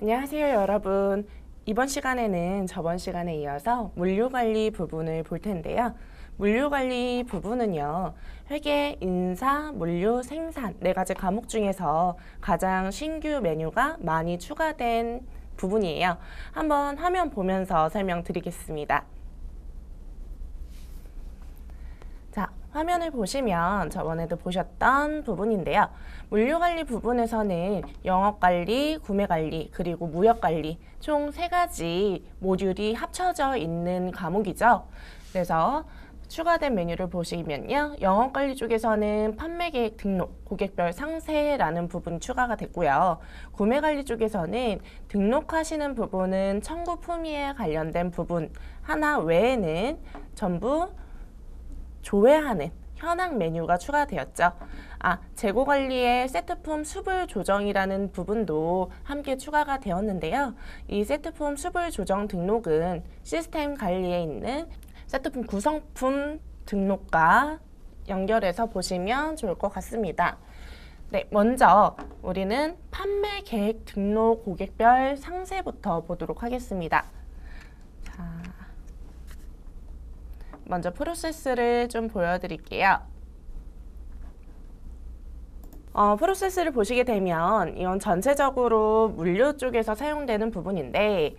안녕하세요, 여러분. 이번 시간에는 저번 시간에 이어서 물류관리 부분을 볼 텐데요. 물류관리 부분은요, 회계, 인사, 물류, 생산 네 가지 과목 중에서 가장 신규 메뉴가 많이 추가된 부분이에요. 한번 화면 보면서 설명드리겠습니다. 자, 화면을 보시면 저번에도 보셨던 부분인데요. 물류관리 부분에서는 영업관리, 구매관리, 그리고 무역관리 총 3가지 모듈이 합쳐져 있는 과목이죠. 그래서 추가된 메뉴를 보시면요. 영업관리 쪽에서는 판매계획 등록, 고객별 상세라는 부분이 추가가 됐고요. 구매관리 쪽에서는 등록하시는 부분은 청구 품위에 관련된 부분 하나 외에는 전부 조회하는 현황 메뉴가 추가되었죠. 재고관리의 세트품 수불 조정이라는 부분도 함께 추가가 되었는데요. 이 세트품 수불 조정 등록은 시스템 관리에 있는 세트품 구성품 등록과 연결해서 보시면 좋을 것 같습니다. 네, 먼저 우리는 판매 계획 등록 고객별 상세부터 보도록 하겠습니다. 먼저 프로세스를 좀 보여드릴게요. 프로세스를 보시게 되면 이건 전체적으로 물류 쪽에서 사용되는 부분인데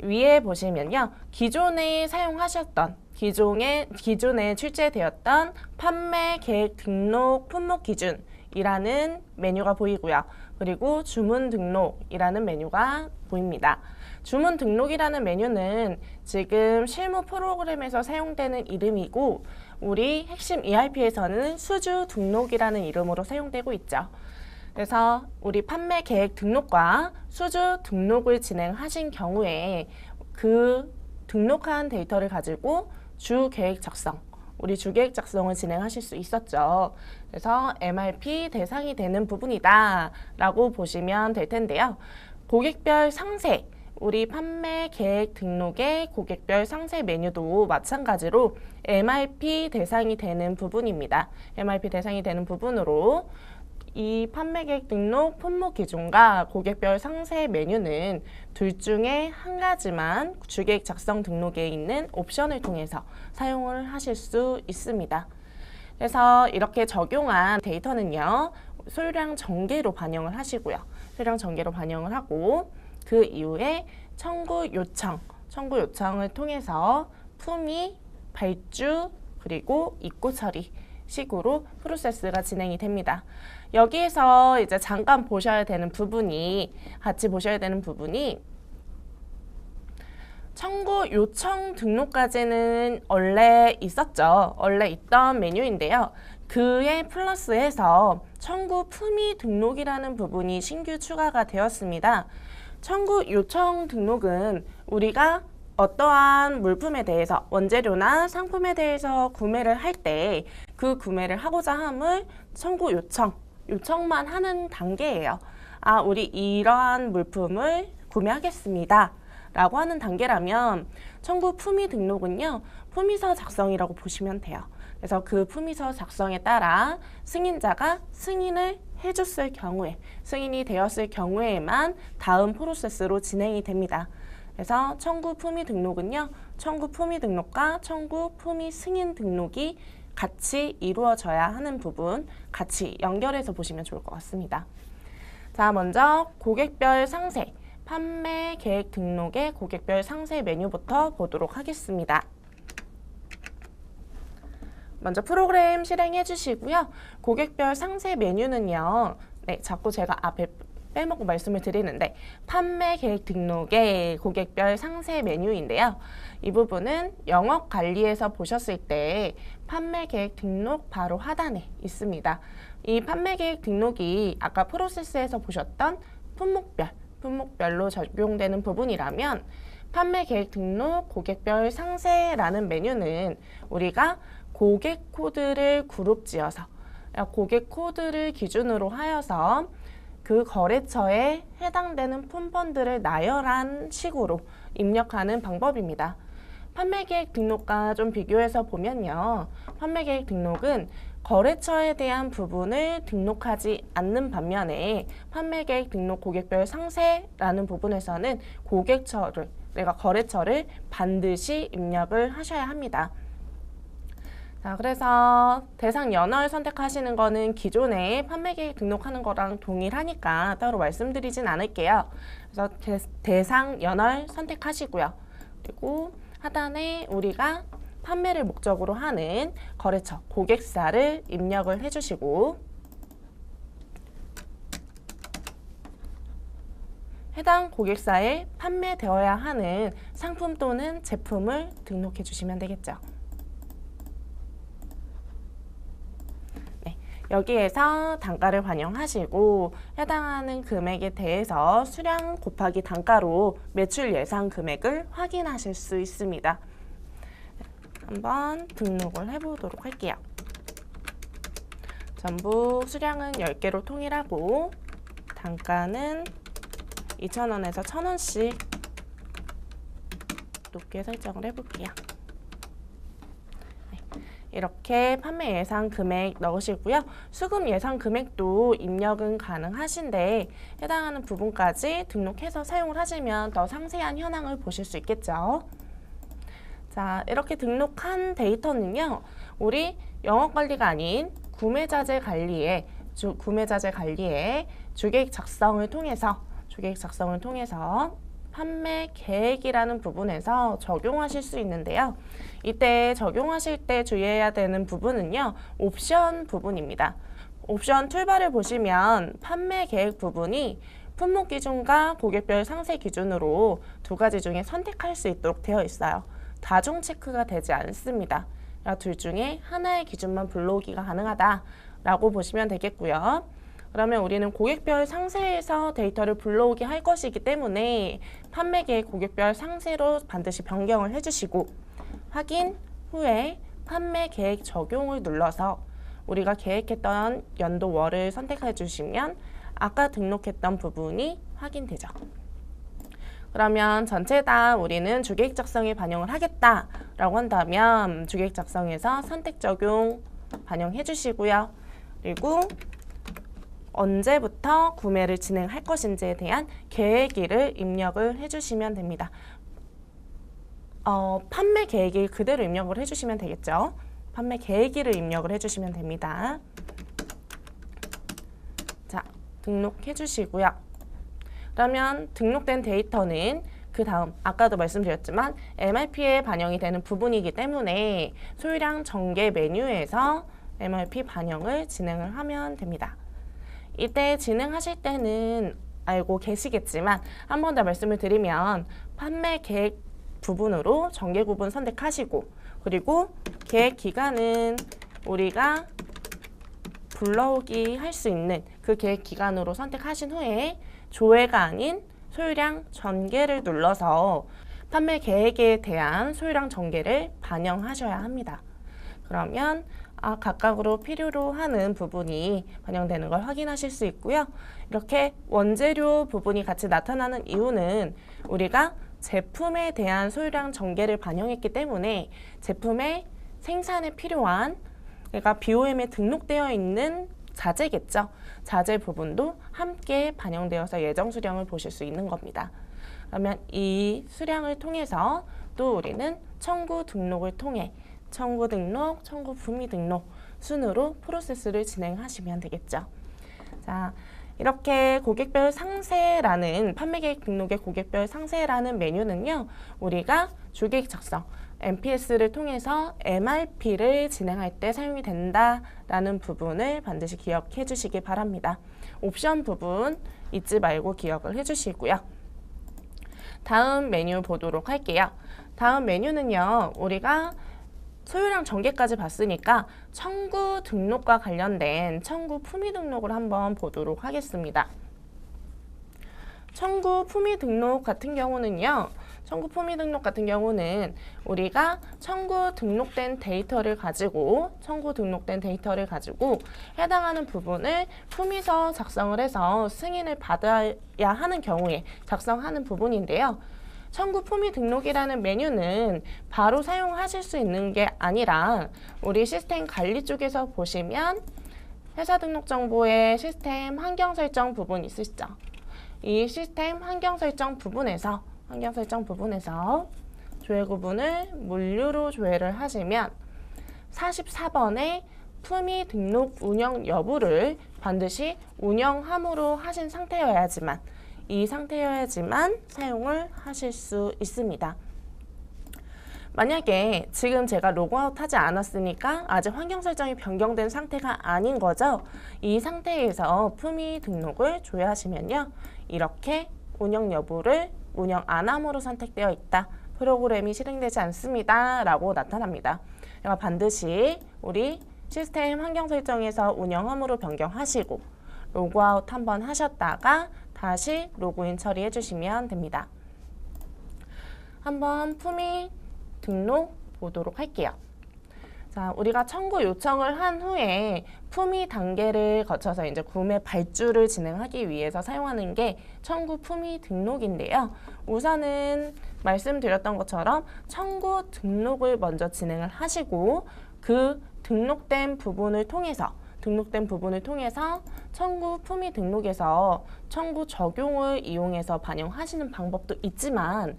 위에 보시면요. 기존에 사용하셨던 기존에 출제되었던 판매 계획 등록 품목 기준이라는 메뉴가 보이고요. 그리고 주문 등록이라는 메뉴가 보입니다. 주문 등록이라는 메뉴는 지금 실무 프로그램에서 사용되는 이름이고 우리 핵심 ERP에서는 수주 등록이라는 이름으로 사용되고 있죠. 그래서 우리 판매 계획 등록과 수주 등록을 진행하신 경우에 그 등록한 데이터를 가지고 주 계획 작성, 우리 주계획 작성을 진행하실 수 있었죠. 그래서 MRP 대상이 되는 부분이다 라고 보시면 될 텐데요. 고객별 상세, 우리 판매 계획 등록의 고객별 상세 메뉴도 마찬가지로 MRP 대상이 되는 부분입니다. MRP 대상이 되는 부분으로 이 판매 계획 등록 품목 기준과 고객별 상세 메뉴는 둘 중에 한 가지만 주계획 작성 등록에 있는 옵션을 통해서 사용을 하실 수 있습니다. 그래서 이렇게 적용한 데이터는요, 소유량 전개로 반영을 하시고요. 소유량 전개로 반영을 하고 그 이후에 청구 요청을 통해서 품위, 발주, 그리고 입고 처리 식으로 프로세스가 진행이 됩니다. 여기에서 이제 잠깐 같이 보셔야 되는 부분이 청구 요청 등록까지는 원래 있었죠. 원래 있던 메뉴인데요. 그에 플러스해서 청구 품위 등록이라는 부분이 신규 추가가 되었습니다. 청구 요청 등록은 우리가 어떠한 물품에 대해서 원재료나 상품에 대해서 구매를 할 때 그 구매를 하고자 함을 청구 요청만 하는 단계예요. 우리 이러한 물품을 구매하겠습니다 라고 하는 단계라면 청구 품위 등록은요, 품위서 작성이라고 보시면 돼요. 그래서 그 품위서 작성에 따라 승인자가 승인을 해줬을 경우에, 승인이 되었을 경우에만 다음 프로세스로 진행이 됩니다. 그래서 청구 품위 등록은요, 청구 품위 등록과 청구 품위 승인 등록이 같이 이루어져야 하는 부분, 같이 연결해서 보시면 좋을 것 같습니다. 자, 먼저 고객별 상세, 판매 계획 등록의 고객별 상세 메뉴부터 보도록 하겠습니다. 먼저 프로그램 실행해 주시고요. 고객별 상세 메뉴는요. 자꾸 제가 앞에 빼먹고 말씀을 드리는데 판매 계획 등록의 고객별 상세 메뉴인데요. 이 부분은 영업관리에서 보셨을 때 판매 계획 등록 바로 하단에 있습니다. 이 판매 계획 등록이 아까 프로세스에서 보셨던 품목별로 적용되는 부분이라면 판매 계획 등록 고객별 상세라는 메뉴는 우리가 고객 코드를 그룹 지어서 고객 코드를 기준으로 하여서 그 거래처에 해당되는 품번들을 나열한 식으로 입력하는 방법입니다. 판매계획 등록과 좀 비교해서 보면요. 판매계획 등록은 거래처에 대한 부분을 등록하지 않는 반면에 판매계획 등록 고객별 상세라는 부분에서는 내가 거래처를 반드시 입력을 하셔야 합니다. 자, 그래서 대상 연월 선택하시는 거는 기존에 판매계획 등록하는 거랑 동일하니까 따로 말씀드리진 않을게요. 그래서 대상 연월 선택하시고요. 그리고 하단에 우리가 판매를 목적으로 하는 거래처, 고객사를 입력을 해주시고 해당 고객사에 판매되어야 하는 상품 또는 제품을 등록해 주시면 되겠죠. 네, 여기에서 단가를 반영하시고 해당하는 금액에 대해서 수량 곱하기 단가로 매출 예상 금액을 확인하실 수 있습니다. 한번 등록을 해보도록 할게요. 전부 수량은 10개로 통일하고 단가는 2,000원에서 1,000원씩 높게 설정을 해볼게요. 네, 이렇게 판매 예상 금액 넣으시고요. 수금 예상 금액도 입력은 가능하신데 해당하는 부분까지 등록해서 사용을 하시면 더 상세한 현황을 보실 수 있겠죠. 자, 이렇게 등록한 데이터는요, 우리 영업관리가 아닌 구매자재 관리에 주계획 작성을 통해서 판매 계획이라는 부분에서 적용하실 수 있는데요. 이때 적용하실 때 주의해야 되는 부분은요, 옵션 부분입니다. 옵션 툴바를 보시면 판매 계획 부분이 품목 기준과 고객별 상세 기준으로 두 가지 중에 선택할 수 있도록 되어 있어요. 다중 체크가 되지 않습니다. 둘 중에 하나의 기준만 불러오기가 가능하다라고 보시면 되겠고요. 그러면 우리는 고객별 상세에서 데이터를 불러오게 할 것이기 때문에 판매 계획 고객별 상세로 반드시 변경을 해주시고 확인 후에 판매 계획 적용을 눌러서 우리가 계획했던 연도월을 선택해 주시면 아까 등록했던 부분이 확인되죠. 그러면 전체 다 우리는 주계획 작성에 반영을 하겠다라고 한다면 주계획 작성에서 선택 적용 반영해 주시고요. 그리고 언제부터 구매를 진행할 것인지에 대한 계획일을 입력을 해주시면 됩니다. 판매 계획일 그대로 입력을 해주시면 되겠죠. 판매 계획일을 입력을 해주시면 됩니다. 자, 등록해 주시고요. 그러면 등록된 데이터는 그 다음 아까도 말씀드렸지만 MRP에 반영이 되는 부분이기 때문에 소유량 전개 메뉴에서 MRP 반영을 진행을 하면 됩니다. 이때 진행하실 때는 알고 계시겠지만 한 번 더 말씀을 드리면 판매 계획 부분으로 전개 구분 선택하시고 그리고 계획 기간은 우리가 불러오기 할 수 있는 그 계획 기간으로 선택하신 후에 조회가 아닌 소유량 전개를 눌러서 판매 계획에 대한 소유량 전개를 반영하셔야 합니다. 그러면 각각으로 필요로 하는 부분이 반영되는 걸 확인하실 수 있고요. 이렇게 원재료 부분이 같이 나타나는 이유는 우리가 제품에 대한 소유량 전개를 반영했기 때문에 제품의 생산에 필요한 그러니까 BOM에 등록되어 있는 자재겠죠. 자재 부분도 함께 반영되어서 예정 수량을 보실 수 있는 겁니다. 그러면 이 수량을 통해서 또 우리는 청구 등록을 통해 청구 등록, 청구 품위 등록 순으로 프로세스를 진행하시면 되겠죠. 자, 이렇게 고객별 상세라는 판매계획 등록의 고객별 상세라는 메뉴는요. 우리가 주계획 작성, MPS를 통해서 MRP를 진행할 때 사용이 된다라는 부분을 반드시 기억해 주시기 바랍니다. 옵션 부분 잊지 말고 기억을 해 주시고요. 다음 메뉴 보도록 할게요. 다음 메뉴는요. 우리가 소유량 전개까지 봤으니까 청구 등록과 관련된 청구 품위 등록을 한번 보도록 하겠습니다. 청구 품위 등록 같은 경우는요. 청구 품위 등록 같은 경우는 우리가 청구 등록된 데이터를 가지고 해당하는 부분을 품위서 작성을 해서 승인을 받아야 하는 경우에 작성하는 부분인데요. 청구 품위 등록이라는 메뉴는 바로 사용하실 수 있는 게 아니라 우리 시스템 관리 쪽에서 보시면 회사 등록 정보의 시스템 환경 설정 부분 있으시죠? 이 시스템 환경 설정 부분에서 조회 구분을 물류로 조회를 하시면 44번의 품위 등록 운영 여부를 반드시 운영함으로 하신 상태여야지만 사용을 하실 수 있습니다. 만약에 지금 제가 로그아웃 하지 않았으니까 아직 환경 설정이 변경된 상태가 아닌 거죠. 이 상태에서 품위 등록을 조회하시면요. 이렇게 운영 여부를 운영 안함으로 선택되어 있다. 프로그램이 실행되지 않습니다. 라고 나타납니다. 그러니까 반드시 우리 시스템 환경 설정에서 운영함으로 변경하시고 로그아웃 한번 하셨다가 다시 로그인 처리해 주시면 됩니다. 한번 품위 등록 보도록 할게요. 자, 우리가 청구 요청을 한 후에 품위 단계를 거쳐서 이제 구매 발주를 진행하기 위해서 사용하는 게 청구 품위 등록인데요. 우선은 말씀드렸던 것처럼 청구 등록을 먼저 진행을 하시고 그 등록된 부분을 통해서 청구 품위 등록에서 청구 적용을 이용해서 반영하시는 방법도 있지만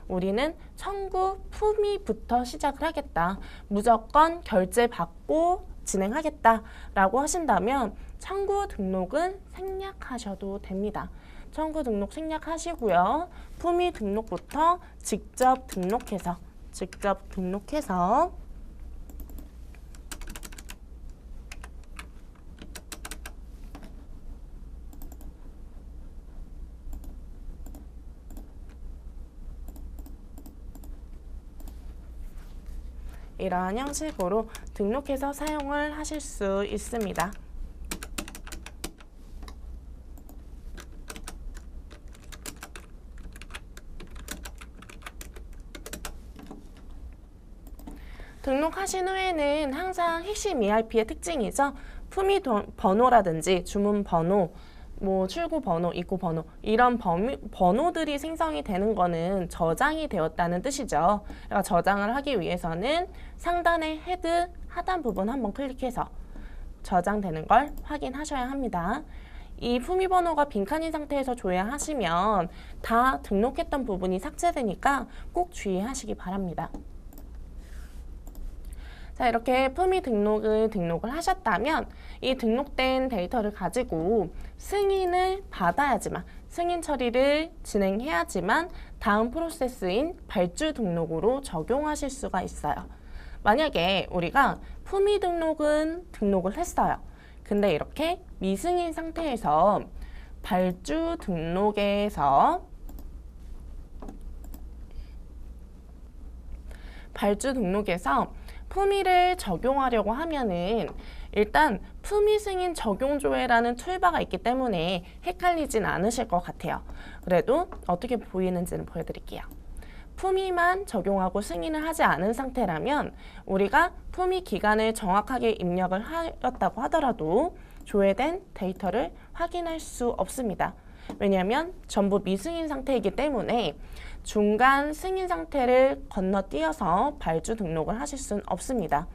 우리는 청구 품위부터 시작을 하겠다. 무조건 결제받고 진행하겠다라고 하신다면 청구 등록은 생략하셔도 됩니다. 청구 등록 생략하시고요. 품위 등록부터 직접 등록해서 이러한 형식으로 등록해서 사용을 하실 수 있습니다. 등록하신 후에는 항상 핵심 ERP의 특징이죠. 품위 번호라든지 주문 번호, 출고 번호, 입고 번호 이런 번호들이 생성이 되는 거는 저장이 되었다는 뜻이죠. 그러니까 저장을 하기 위해서는 상단의 헤드 하단 부분 한번 클릭해서 저장되는 걸 확인하셔야 합니다. 이 품위 번호가 빈칸인 상태에서 조회하시면 다 등록했던 부분이 삭제되니까 꼭 주의하시기 바랍니다. 자, 이렇게 품위 등록을 하셨다면 이 등록된 데이터를 가지고 승인을 받아야지만, 승인 처리를 진행해야지만 다음 프로세스인 발주 등록으로 적용하실 수가 있어요. 만약에 우리가 품위 등록을 했어요. 근데 이렇게 미승인 상태에서 발주 등록에서 품위를 적용하려고 하면은 일단 품위 승인 적용 조회라는 툴바가 있기 때문에 헷갈리진 않으실 것 같아요. 그래도 어떻게 보이는지는 보여드릴게요. 품위만 적용하고 승인을 하지 않은 상태라면 우리가 품위 기간을 정확하게 입력을 하였다고 하더라도 조회된 데이터를 확인할 수 없습니다. 왜냐하면 전부 미승인 상태이기 때문에 중간 승인 상태를 건너뛰어서 발주 등록을 하실 수는 없습니다.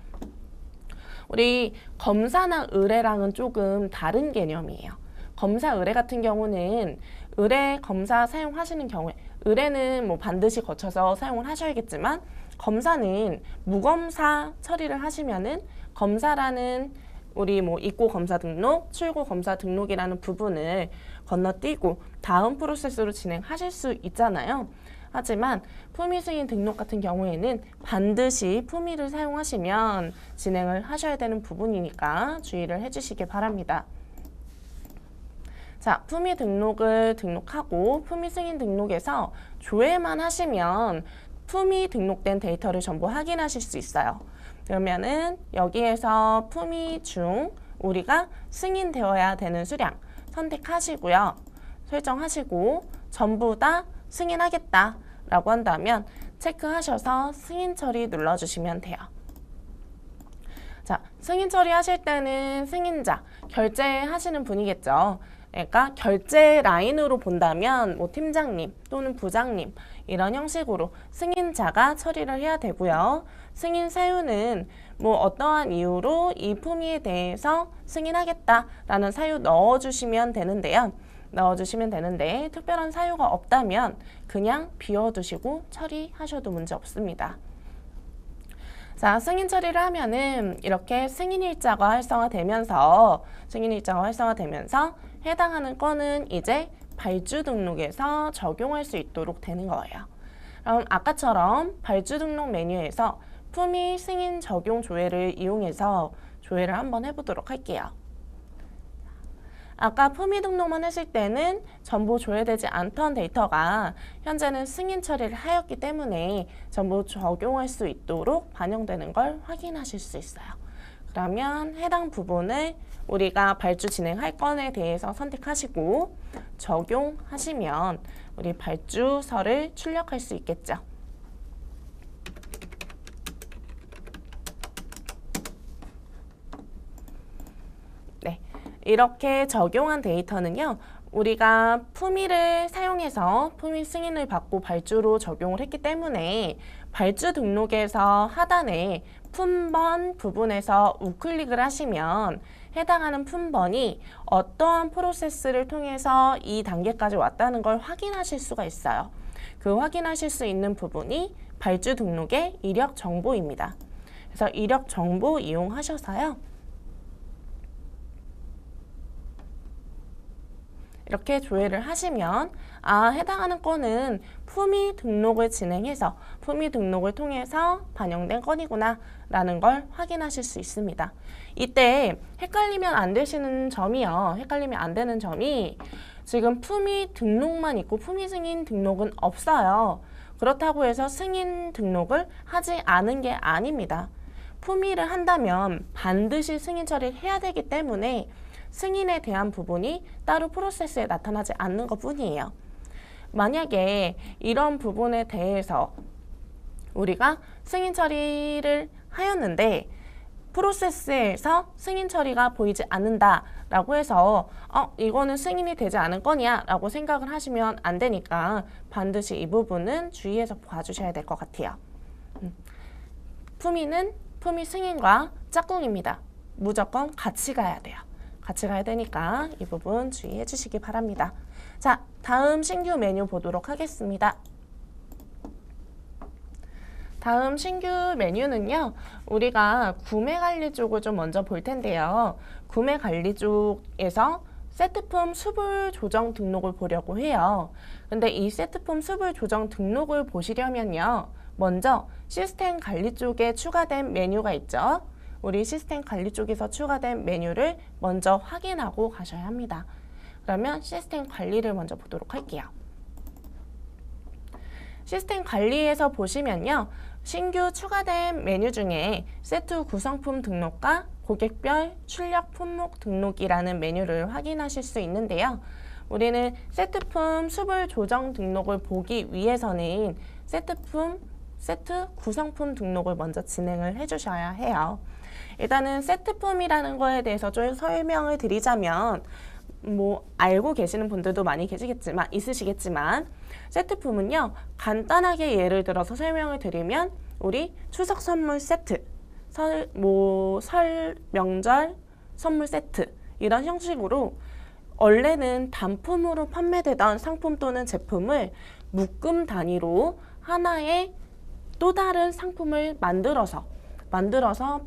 우리 검사나 의뢰랑은 조금 다른 개념이에요. 검사 의뢰 같은 경우는 의뢰 검사 사용하시는 경우에 의뢰는 반드시 거쳐서 사용을 하셔야겠지만 검사는 무검사 처리를 하시면은 검사라는 우리 입고 검사 등록, 출고 검사 등록이라는 부분을 건너뛰고 다음 프로세스로 진행하실 수 있잖아요. 하지만 품위 승인 등록 같은 경우에는 반드시 품위를 사용하시면 진행을 하셔야 되는 부분이니까 주의를 해주시기 바랍니다. 자, 품위 등록을 등록하고 품위 승인 등록에서 조회만 하시면 품위 등록된 데이터를 전부 확인하실 수 있어요. 그러면은 여기에서 품위 중 우리가 승인되어야 되는 수량 선택하시고요. 설정하시고 전부 다 승인하겠다 라고 한다면 체크하셔서 승인 처리 눌러주시면 돼요. 자, 승인 처리하실 때는 승인자, 결제하시는 분이겠죠. 그러니까 결제 라인으로 본다면 뭐 팀장님 또는 부장님 이런 형식으로 승인자가 처리를 해야 되고요. 승인 사유는 뭐 어떠한 이유로 이 품위에 대해서 승인하겠다라는 사유 넣어주시면 되는데요. 넣어주시면 되는데 특별한 사유가 없다면 그냥 비워두시고 처리하셔도 문제 없습니다. 자, 승인 처리를 하면은 이렇게 승인일자가 활성화되면서 해당하는 건은 이제 발주 등록에서 적용할 수 있도록 되는 거예요. 그럼 아까처럼 발주 등록 메뉴에서 품위 승인 적용 조회를 이용해서 조회를 한번 해보도록 할게요. 아까 품위 등록만 했을 때는 전부 조회되지 않던 데이터가 현재는 승인 처리를 하였기 때문에 전부 적용할 수 있도록 반영되는 걸 확인하실 수 있어요. 그러면 해당 부분을 우리가 발주 진행할 건에 대해서 선택하시고 적용하시면 우리 발주서를 출력할 수 있겠죠. 이렇게 적용한 데이터는요. 우리가 품위를 사용해서 품위 승인을 받고 발주로 적용을 했기 때문에 발주 등록에서 하단에 품번 부분에서 우클릭을 하시면 해당하는 품번이 어떠한 프로세스를 통해서 이 단계까지 왔다는 걸 확인하실 수가 있어요. 그 확인하실 수 있는 부분이 발주 등록의 이력 정보입니다. 그래서 이력 정보 이용하셔서요. 이렇게 조회를 하시면 해당하는 건은 품위 등록을 진행해서 품위 등록을 통해서 반영된 건이구나 라는 걸 확인하실 수 있습니다. 이때 헷갈리면 안 되는 점이 지금 품위 등록만 있고 품위 승인 등록은 없어요. 그렇다고 해서 승인 등록을 하지 않은 게 아닙니다. 품위를 한다면 반드시 승인 처리를 해야 되기 때문에 승인에 대한 부분이 따로 프로세스에 나타나지 않는 것 뿐이에요. 만약에 이런 부분에 대해서 우리가 승인 처리를 하였는데 프로세스에서 승인 처리가 보이지 않는다 라고 해서 이거는 승인이 되지 않은 거냐 라고 생각을 하시면 안 되니까 반드시 이 부분은 주의해서 봐주셔야 될 것 같아요. 품위는 품위 승인과 짝꿍입니다. 무조건 같이 가야 돼요. 같이 가야 되니까 이 부분 주의해 주시기 바랍니다. 자, 다음 신규 메뉴 보도록 하겠습니다. 다음 신규 메뉴는요. 우리가 구매 관리 쪽을 좀 먼저 볼 텐데요. 구매 관리 쪽에서 세트품 수불 조정 등록을 보려고 해요. 근데 이 세트품 수불 조정 등록을 보시려면요. 먼저 시스템 관리 쪽에 추가된 메뉴가 있죠. 우리 시스템 관리 쪽에서 추가된 메뉴를 먼저 확인하고 가셔야 합니다. 그러면 시스템 관리를 먼저 보도록 할게요. 시스템 관리에서 보시면요. 신규 추가된 메뉴 중에 세트 구성품 등록과 고객별 출력 품목 등록이라는 메뉴를 확인하실 수 있는데요. 우리는 세트품 수불 조정 등록을 보기 위해서는 세트 구성품 등록을 먼저 진행을 해주셔야 해요. 일단은 세트품이라는 거에 대해서 좀 설명을 드리자면 뭐 알고 계시는 분들도 많이 있으시겠지만 세트품은요. 간단하게 예를 들어서 설명을 드리면 우리 추석 선물 세트, 설, 명절 선물 세트 이런 형식으로 원래는 단품으로 판매되던 상품 또는 제품을 묶음 단위로 하나의 또 다른 상품을 만들어서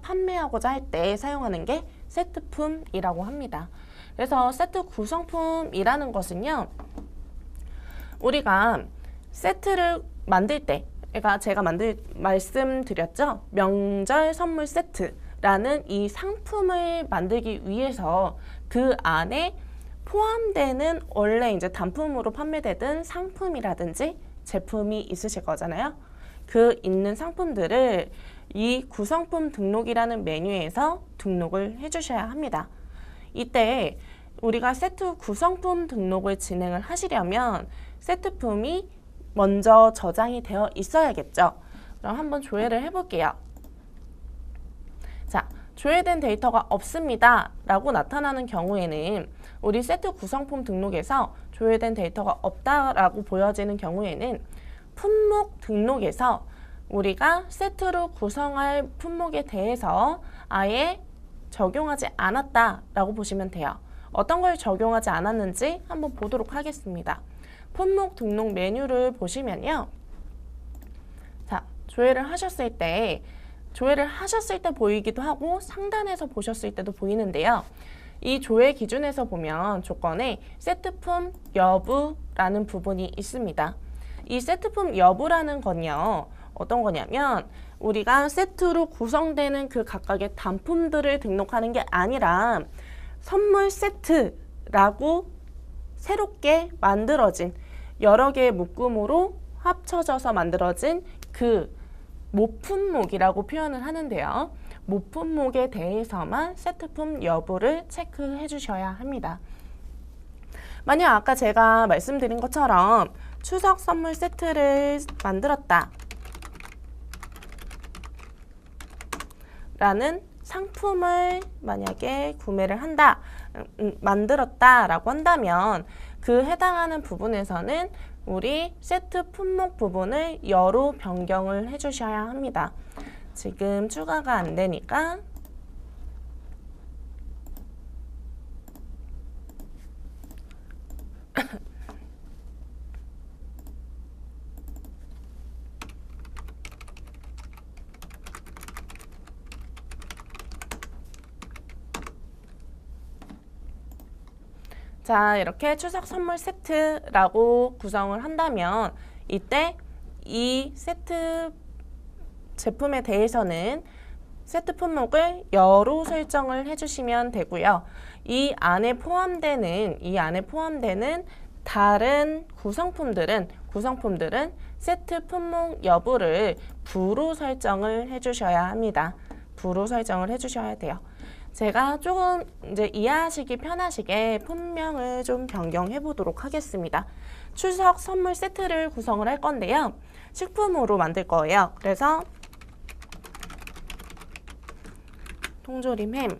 판매하고자 할 때 사용하는 게 세트품이라고 합니다. 그래서 세트 구성품이라는 것은요. 우리가 세트를 만들 때 그러니까 제가 말씀드렸죠. 명절 선물 세트라는 이 상품을 만들기 위해서 그 안에 포함되는 원래 이제 단품으로 판매되던 상품이라든지 제품이 있으실 거잖아요. 그 있는 상품들을 이 구성품 등록이라는 메뉴에서 등록을 해주셔야 합니다. 이때 우리가 세트 구성품 등록을 진행을 하시려면 세트품이 먼저 저장이 되어 있어야겠죠. 그럼 한번 조회를 해볼게요. 자, 조회된 데이터가 없습니다 라고 나타나는 경우에는 우리 세트 구성품 등록에서 조회된 데이터가 없다라고 보여지는 경우에는 품목 등록에서 우리가 세트로 구성할 품목에 대해서 아예 적용하지 않았다라고 보시면 돼요. 어떤 걸 적용하지 않았는지 한번 보도록 하겠습니다. 품목 등록 메뉴를 보시면요. 자, 조회를 하셨을 때 보이기도 하고 상단에서 보셨을 때도 보이는데요. 이 조회 기준에서 보면 조건에 세트품 여부라는 부분이 있습니다. 이 세트품 여부라는 건요. 어떤 거냐면 우리가 세트로 구성되는 그 각각의 단품들을 등록하는 게 아니라 선물 세트라고 새롭게 만들어진 여러 개의 묶음으로 합쳐져서 만들어진 그 모품목이라고 표현을 하는데요. 모품목에 대해서만 세트품 여부를 체크해 주셔야 합니다. 만약 아까 제가 말씀드린 것처럼 추석 선물 세트를 만들었다 라는 상품을 만약에 구매를 한다, 만들었다 라고 한다면 그 해당하는 부분에서는 우리 세트 품목 부분을 여로 변경을 해주셔야 합니다. 지금 추가가 안 되니까 자, 이렇게 추석 선물 세트라고 구성을 한다면 이때 이 세트 제품에 대해서는 세트 품목을 여로 설정을 해주시면 되고요. 이 안에 포함되는 다른 구성품들은 세트 품목 여부를 부로 설정을 해주셔야 합니다. 부로 설정을 해주셔야 돼요. 제가 조금 이제 이해하시기 편하시게 품명을 좀 변경해 보도록 하겠습니다. 추석 선물 세트를 구성을 할 건데요. 식품으로 만들 거예요. 그래서 통조림 햄,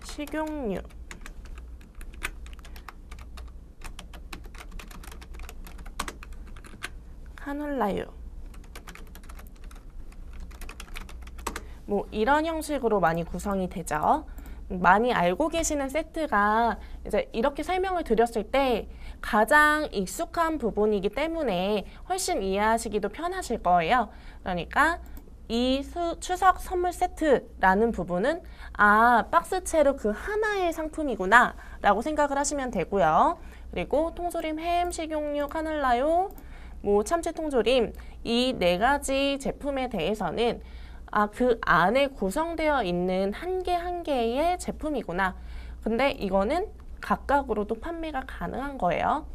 식용유, 카놀라유 뭐 이런 형식으로 많이 구성이 되죠. 많이 알고 계시는 세트가 이제 이렇게 설명을 드렸을 때 가장 익숙한 부분이기 때문에 훨씬 이해하시기도 편하실 거예요. 그러니까 이 추석 선물 세트라는 부분은 박스채로 그 하나의 상품이구나 라고 생각을 하시면 되고요. 그리고 통조림, 햄, 식용유, 카놀라유, 뭐 참치 통조림 이 네 가지 제품에 대해서는 그 안에 구성되어 있는 한 개 한 개의 제품이구나. 근데 이거는 각각으로도 판매가 가능한 거예요.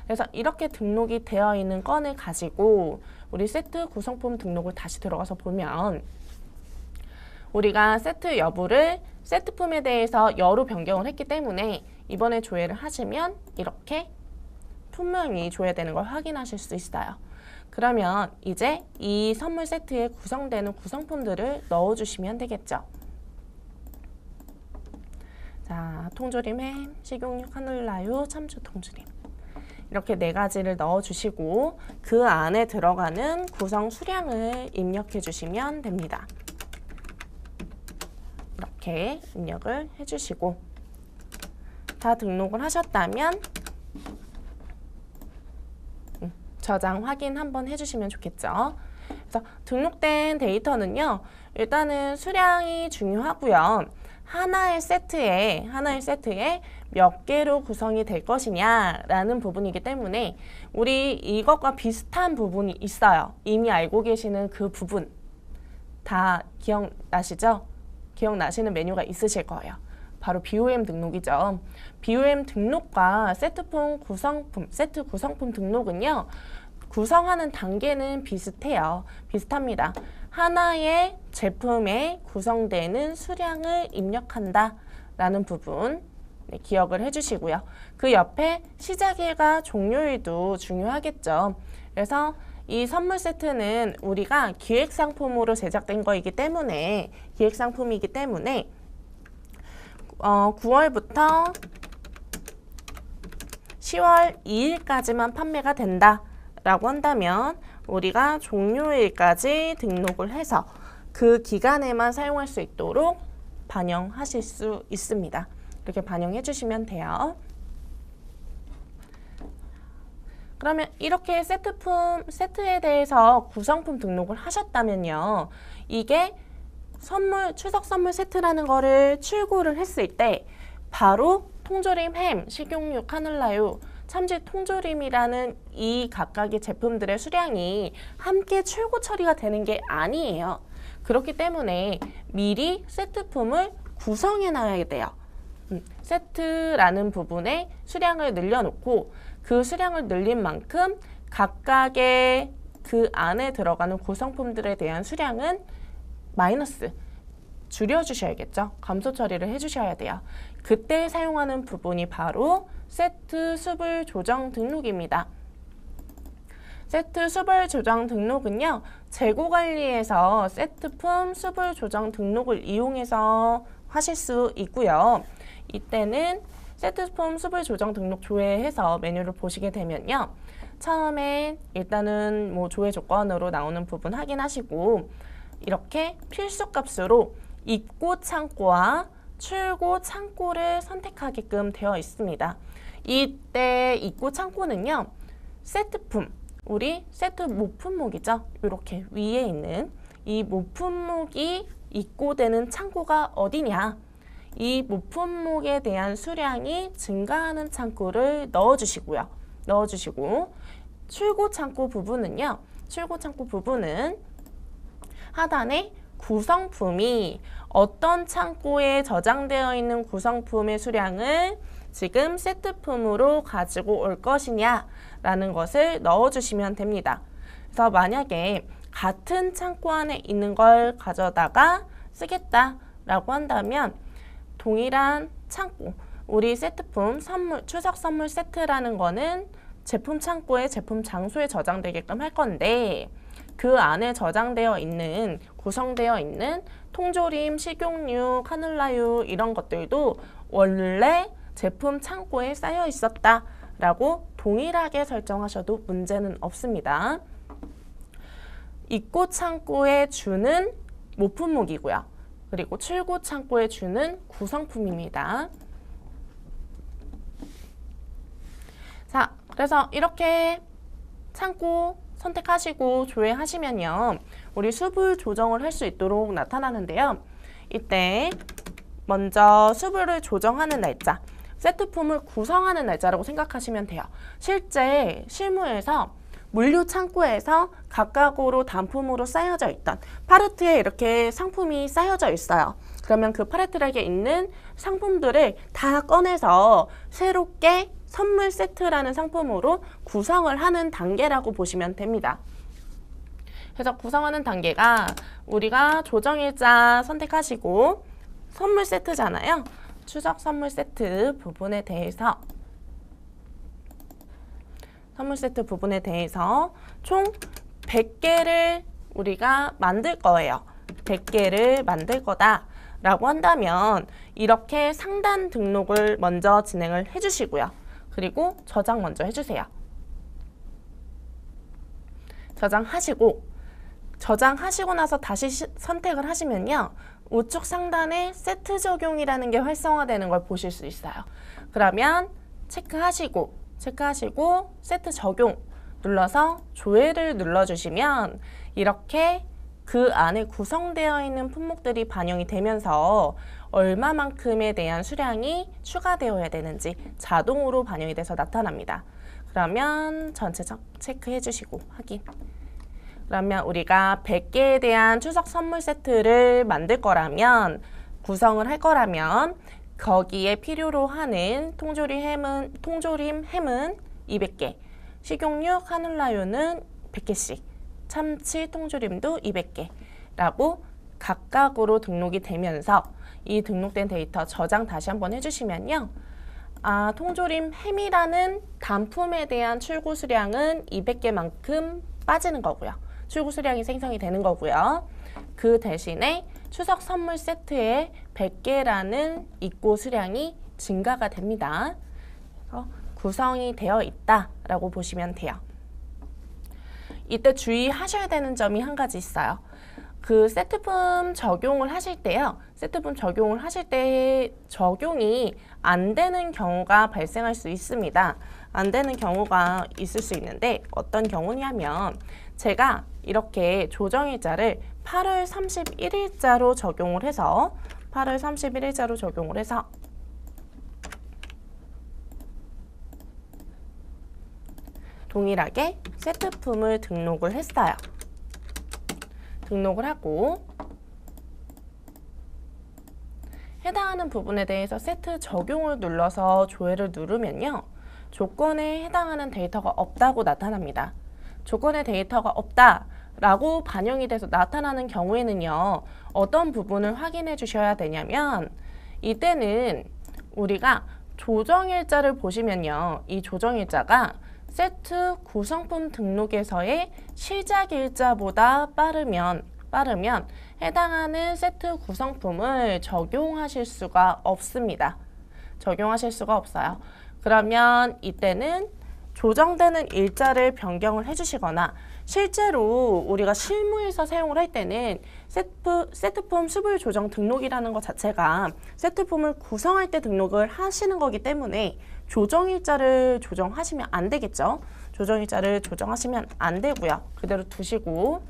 그래서 이렇게 등록이 되어 있는 건을 가지고 우리 세트 구성품 등록을 다시 들어가서 보면 우리가 세트 여부를 세트품에 대해서 여로 변경을 했기 때문에 이번에 조회를 하시면 이렇게 분명히 조회되는 걸 확인하실 수 있어요. 그러면 이제 이 선물 세트에 구성되는 구성품들을 넣어주시면 되겠죠. 자, 통조림 햄, 식용유, 카놀라유, 참치 통조림 이렇게 네 가지를 넣어주시고 그 안에 들어가는 구성 수량을 입력해 주시면 됩니다. 이렇게 입력을 해주시고 다 등록을 하셨다면 저장 확인 한번 해주시면 좋겠죠. 그래서 등록된 데이터는요. 일단은 수량이 중요하고요. 하나의 세트에 몇 개로 구성이 될 것이냐라는 부분이기 때문에 우리 이것과 비슷한 부분이 있어요. 이미 알고 계시는 그 부분 다 기억나시죠? 기억나시는 메뉴가 있으실 거예요. 바로 BOM 등록이죠. BOM 등록과 세트 구성품 등록은요. 구성하는 단계는 비슷해요. 비슷합니다. 하나의 제품에 구성되는 수량을 입력한다 라는 부분 기억을 해주시고요. 그 옆에 시작일과 종료일도 중요하겠죠. 그래서 이 선물 세트는 우리가 기획상품으로 제작된 거이기 때문에 9월부터 10월 2일까지만 판매가 된다라고 한다면 우리가 종료일까지 등록을 해서 그 기간에만 사용할 수 있도록 반영하실 수 있습니다. 이렇게 반영해 주시면 돼요. 그러면 이렇게 세트에 대해서 구성품 등록을 하셨다면요. 이게 추석 선물 세트라는 거를 출고를 했을 때 바로 통조림, 햄, 식용유, 카놀라유, 참치 통조림이라는 이 각각의 제품들의 수량이 함께 출고 처리가 되는 게 아니에요. 그렇기 때문에 미리 세트품을 구성해 놔야 돼요. 세트라는 부분에 수량을 늘려놓고 그 수량을 늘린 만큼 각각의 그 안에 들어가는 구성품들에 대한 수량은 마이너스 줄여주셔야겠죠. 감소 처리를 해주셔야 돼요. 그때 사용하는 부분이 바로 세트 수불 조정 등록입니다. 세트 수불 조정 등록은요. 재고관리에서 세트품 수불 조정 등록을 이용해서 하실 수 있고요. 이때는 세트품 수불 조정 등록 조회해서 메뉴를 보시게 되면요. 처음에 일단은 조회 조건으로 나오는 부분 확인하시고 이렇게 필수값으로 입고 창고와 출고 창고를 선택하게끔 되어 있습니다. 이때 입고 창고는요. 세트품, 우리 세트 모품목이죠. 이렇게 위에 있는 이 모품목이 입고되는 창고가 어디냐. 이 모품목에 대한 수량이 증가하는 창고를 넣어주시고 출고 창고 부분은요. 출고 창고 부분은 하단에 구성품이 어떤 창고에 저장되어 있는 구성품의 수량을 지금 세트품으로 가지고 올 것이냐라는 것을 넣어주시면 됩니다. 그래서 만약에 같은 창고 안에 있는 걸 가져다가 쓰겠다라고 한다면 동일한 창고, 우리 세트품 추석 선물 세트라는 거는 제품 창고에 제품 장소에 저장되게끔 할 건데 그 안에 구성되어 있는 통조림, 식용유, 카놀라유 이런 것들도 원래 제품 창고에 쌓여 있었다라고 동일하게 설정하셔도 문제는 없습니다. 입고 창고에 주는 모품목이고요. 그리고 출고 창고에 주는 구성품입니다. 자, 그래서 이렇게 창고 선택하시고 조회하시면요. 우리 수불 조정을 할 수 있도록 나타나는데요. 이때 먼저 수불을 조정하는 날짜, 세트품을 구성하는 날짜라고 생각하시면 돼요. 실제 실무에서 물류 창고에서 각각으로 단품으로 쌓여져 있던 팔레트에 이렇게 상품이 쌓여져 있어요. 그러면 그 팔레트에 있는 상품들을 다 꺼내서 새롭게 선물 세트라는 상품으로 구성을 하는 단계라고 보시면 됩니다. 그래서 구성하는 단계가 우리가 조정일자 선택하시고 선물 세트잖아요. 추석 선물 세트 부분에 대해서 총 100개를 우리가 만들 거예요. 100개를 만들 거다 라고 한다면 이렇게 상단 등록을 먼저 진행을 해주시고요. 그리고 저장 먼저 해주세요. 저장하시고 나서 다시 선택을 하시면요. 우측 상단에 세트 적용이라는 게 활성화되는 걸 보실 수 있어요. 그러면 체크하시고 세트 적용 눌러서 조회를 눌러주시면 이렇게 그 안에 구성되어 있는 품목들이 반영이 되면서 얼마만큼에 대한 수량이 추가되어야 되는지 자동으로 반영이 돼서 나타납니다. 그러면 전체 체크해 주시고 확인. 그러면 우리가 100개에 대한 추석 선물 세트를 만들 거라면, 구성을 할 거라면 거기에 필요로 하는 통조림 햄은 200개, 식용유 카놀라유는 100개씩, 참치 통조림도 200개 라고 각각으로 등록이 되면서 이 등록된 데이터 저장 다시 한번 해주시면요. 통조림 햄이라는 단품에 대한 출고 수량은 200개만큼 빠지는 거고요. 출고 수량이 생성이 되는 거고요. 그 대신에 추석 선물 세트에 100개라는 입고 수량이 증가가 됩니다. 구성이 되어 있다라고 보시면 돼요. 이때 주의하셔야 되는 점이 한 가지 있어요. 그 세트품 적용을 하실 때요. 세트품 적용을 하실 때 적용이 안 되는 경우가 발생할 수 있습니다. 안 되는 경우가 있을 수 있는데 어떤 경우냐면 제가 이렇게 조정일자를 8월 31일자로 적용을 해서 8월 31일자로 적용을 해서 동일하게 세트품을 등록을 했어요. 등록을 하고 해당하는 부분에 대해서 세트 적용을 눌러서 조회를 누르면요. 조건에 해당하는 데이터가 없다고 나타납니다. 조건의 데이터가 없다라고 반영이 돼서 나타나는 경우에는요. 어떤 부분을 확인해 주셔야 되냐면 이때는 우리가 조정일자를 보시면요. 이 조정일자가 세트 구성품 등록에서의 시작일자보다 빠르면 해당하는 세트 구성품을 적용하실 수가 없습니다. 적용하실 수가 없어요. 그러면 이때는 조정되는 일자를 변경을 해주시거나 실제로 우리가 실무에서 사용을 할 때는 세트품 수불 조정 등록이라는 것 자체가 세트품을 구성할 때 등록을 하시는 거기 때문에 조정일자를 조정하시면 안 되겠죠. 조정일자를 조정하시면 안 되고요. 그대로 두시고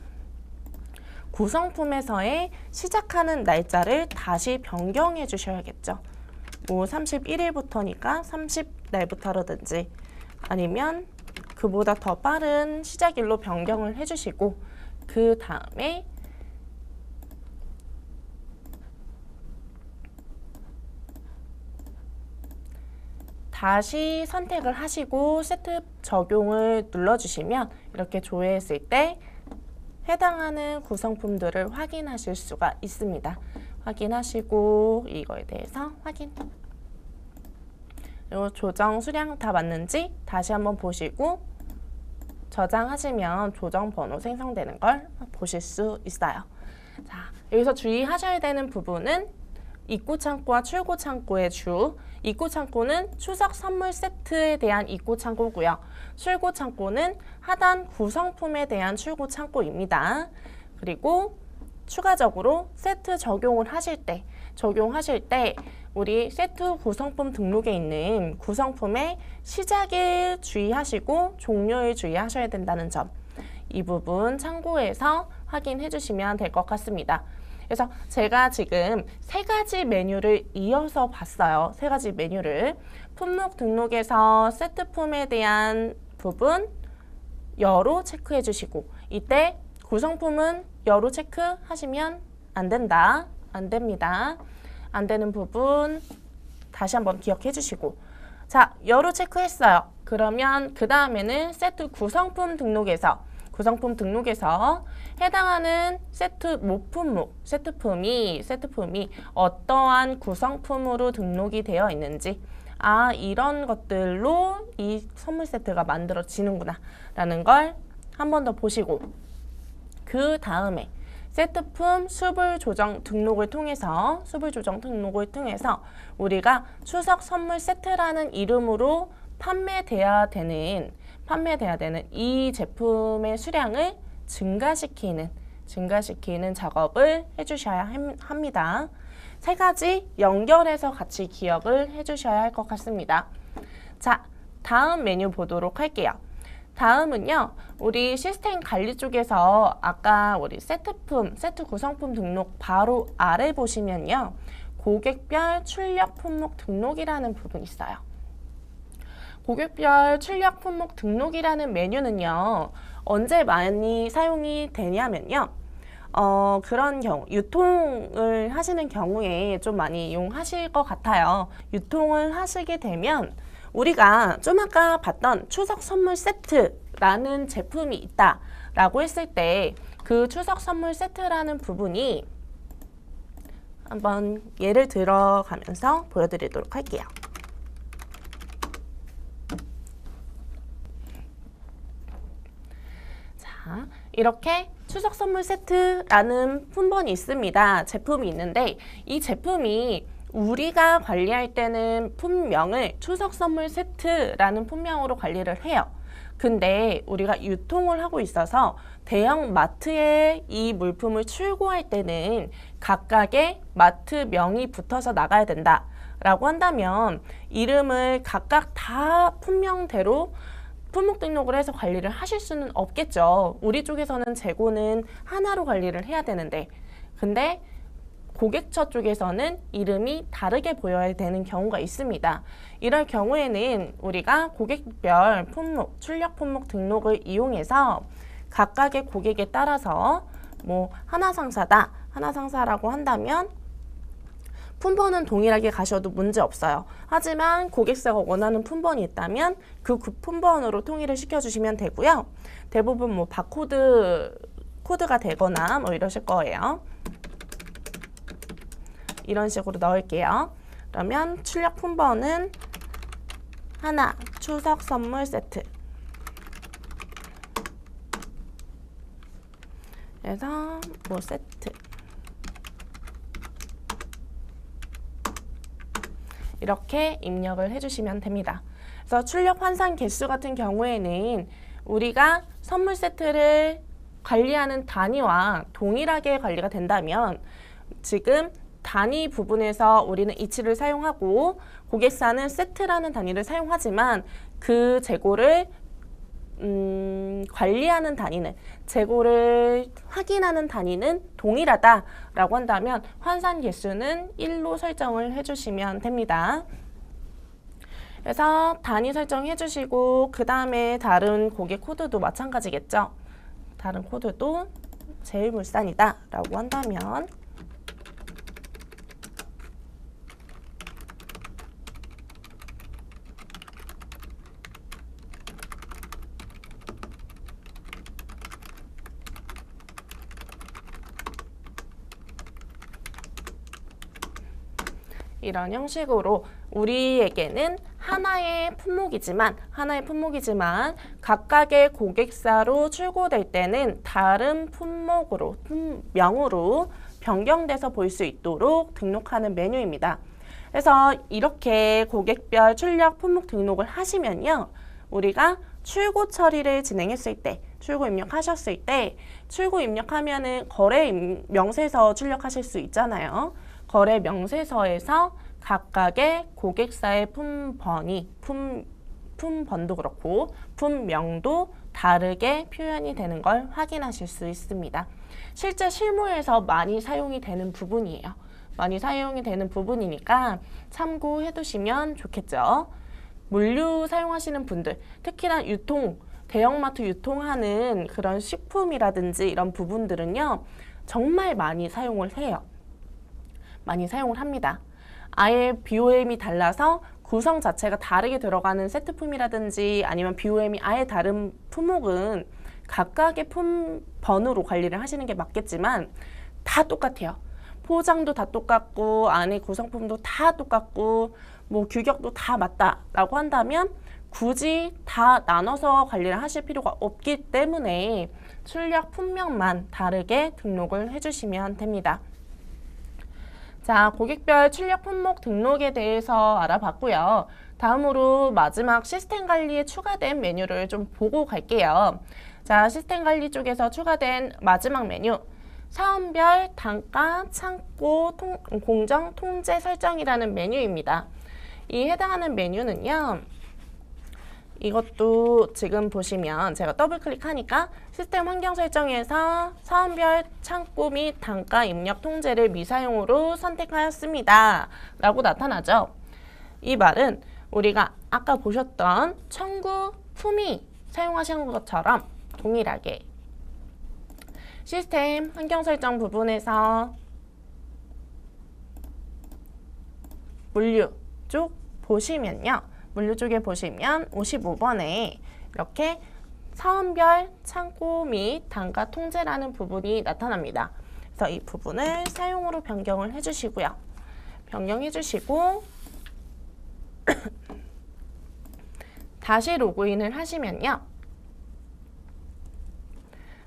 구성품에서의 시작하는 날짜를 다시 변경해 주셔야겠죠. 뭐 31일부터니까 30날부터라든지 아니면 그보다 더 빠른 시작일로 변경을 해주시고 그 다음에 다시 선택을 하시고 세트 적용을 눌러주시면 이렇게 조회했을 때 해당하는 구성품들을 확인하실 수가 있습니다. 확인하시고 이거에 대해서 확인. 그리고 조정 수량 다 맞는지 다시 한번 보시고 저장하시면 조정 번호 생성되는 걸 보실 수 있어요. 자, 여기서 주의하셔야 되는 부분은 입고 창고와 출고 창고의 주. 입고 창고는 추석 선물 세트에 대한 입고 창고고요. 출고 창고는 하단 구성품에 대한 출고 창고입니다. 그리고 추가적으로 세트 적용을 하실 때 우리 세트 구성품 등록에 있는 구성품의 시작일 주의하시고 종료일 주의하셔야 된다는 점. 이 부분 참고해서 확인해 주시면 될 것 같습니다. 그래서 제가 지금 세 가지 메뉴를 이어서 봤어요. 세 가지 메뉴를. 품목 등록에서 세트품에 대한 부분 여로 체크해 주시고 이때 구성품은 여로 체크하시면 안 된다. 안 됩니다. 안 되는 부분 다시 한번 기억해 주시고 자, 여로 체크했어요. 그러면 그 다음에는 세트 구성품 등록에서 해당하는 세트 모품목, 세트품이 어떠한 구성품으로 등록이 되어 있는지 이런 것들로 이 선물 세트가 만들어지는구나 라는 걸 한 번 더 보시고 그 다음에 세트품 수불 조정 등록을 통해서 우리가 추석 선물 세트라는 이름으로 판매돼야 되는 이 제품의 수량을 증가시키는 작업을 해주셔야 합니다. 세 가지 연결해서 같이 기억을 해주셔야 할 것 같습니다. 자, 다음 메뉴 보도록 할게요. 다음은요, 우리 시스템 관리 쪽에서 아까 우리 세트 구성품 등록 바로 아래 보시면요, 고객별 출력 품목 등록이라는 부분이 있어요. 고객별 출력 품목 등록이라는 메뉴는요, 언제 많이 사용이 되냐면요, 그런 경우, 유통을 하시는 경우에 좀 많이 이용하실 것 같아요. 유통을 하시게 되면 우리가 좀 아까 봤던 추석 선물 세트라는 제품이 있다라고 했을 때 그 추석 선물 세트라는 부분이 한번 예를 들어가면서 보여드리도록 할게요. 자, 이렇게 추석 선물 세트라는 품번이 있습니다. 제품이 있는데 이 제품이 우리가 관리할 때는 품명을 추석 선물 세트라는 품명으로 관리를 해요. 근데 우리가 유통을 하고 있어서 대형 마트에 이 물품을 출고할 때는 각각의 마트명이 붙어서 나가야 된다 라고 한다면 이름을 각각 다 품명대로 품목 등록을 해서 관리를 하실 수는 없겠죠. 우리 쪽에서는 재고는 하나로 관리를 해야 되는데 근데 고객처 쪽에서는 이름이 다르게 보여야 되는 경우가 있습니다. 이럴 경우에는 우리가 고객별 품목, 출력 품목 등록을 이용해서 각각의 고객에 따라서 뭐 하나상사다, 하나상사라고 한다면 품번은 동일하게 가셔도 문제 없어요. 하지만 고객사가 원하는 품번이 있다면 그 품번으로 통일을 시켜주시면 되고요. 대부분 뭐 코드가 되거나 뭐 이러실 거예요. 이런 식으로 넣을게요. 그러면 출력 품번은 하나 추석 선물 세트. 그래서 뭐 세트. 이렇게 입력을 해주시면 됩니다. 그래서 출력 환산 개수 같은 경우에는 우리가 선물 세트를 관리하는 단위와 동일하게 관리가 된다면 지금 단위 부분에서 우리는 이치를 사용하고 고객사는 세트라는 단위를 사용하지만 그 재고를 관리하는 단위는 재고를 확인하는 단위는 동일하다라고 한다면 환산 개수는 1로 설정을 해주시면 됩니다. 그래서 단위 설정해 주시고 그 다음에 다른 고객 코드도 마찬가지겠죠. 다른 코드도 제일물산이다 라고 한다면 이런 형식으로 우리에게는 하나의 품목이지만 각각의 고객사로 출고될 때는 다른 품목으로, 품명으로 변경돼서 볼 수 있도록 등록하는 메뉴입니다. 그래서 이렇게 고객별 출력 품목 등록을 하시면요. 우리가 출고 처리를 진행했을 때, 출고 입력하셨을 때, 출고 입력하면은 거래 명세서 출력하실 수 있잖아요. 거래 명세서에서 각각의 고객사의 품번도 그렇고 품명도 다르게 표현이 되는 걸 확인하실 수 있습니다. 실제 실무에서 많이 사용이 되는 부분이에요. 많이 사용이 되는 부분이니까 참고해 두시면 좋겠죠. 물류 사용하시는 분들, 특히나 대형마트 유통하는 그런 식품이라든지 이런 부분들은요. 정말 많이 사용을 해요. 많이 사용을 합니다. 아예 BOM이 달라서 구성 자체가 다르게 들어가는 세트품이라든지 아니면 BOM이 아예 다른 품목은 각각의 품번으로 관리를 하시는 게 맞겠지만 다 똑같아요. 포장도 다 똑같고 안에 구성품도 다 똑같고 뭐 규격도 다 맞다라고 한다면 굳이 다 나눠서 관리를 하실 필요가 없기 때문에 출력 품명만 다르게 등록을 해주시면 됩니다. 자, 고객별 출력 품목 등록에 대해서 알아봤고요. 다음으로 마지막 시스템 관리에 추가된 메뉴를 좀 보고 갈게요. 자, 시스템 관리 쪽에서 추가된 마지막 메뉴. 사원별 단가, 창고, 공정, 통제 설정이라는 메뉴입니다. 이 해당하는 메뉴는요. 이것도 지금 보시면 제가 더블 클릭하니까 시스템 환경 설정에서 사원별 창고 및 단가 입력 통제를 미사용으로 선택하였습니다. 라고 나타나죠. 이 말은 우리가 아까 보셨던 청구 품위 사용하시는 것처럼 동일하게 시스템 환경 설정 부분에서 물류 쪽 보시면요. 물류 쪽에 보시면 55번에 이렇게 사원별 창고 및 단가 통제라는 부분이 나타납니다. 그래서 이 부분을 사용으로 변경을 해주시고요. 변경해주시고 다시 로그인을 하시면요.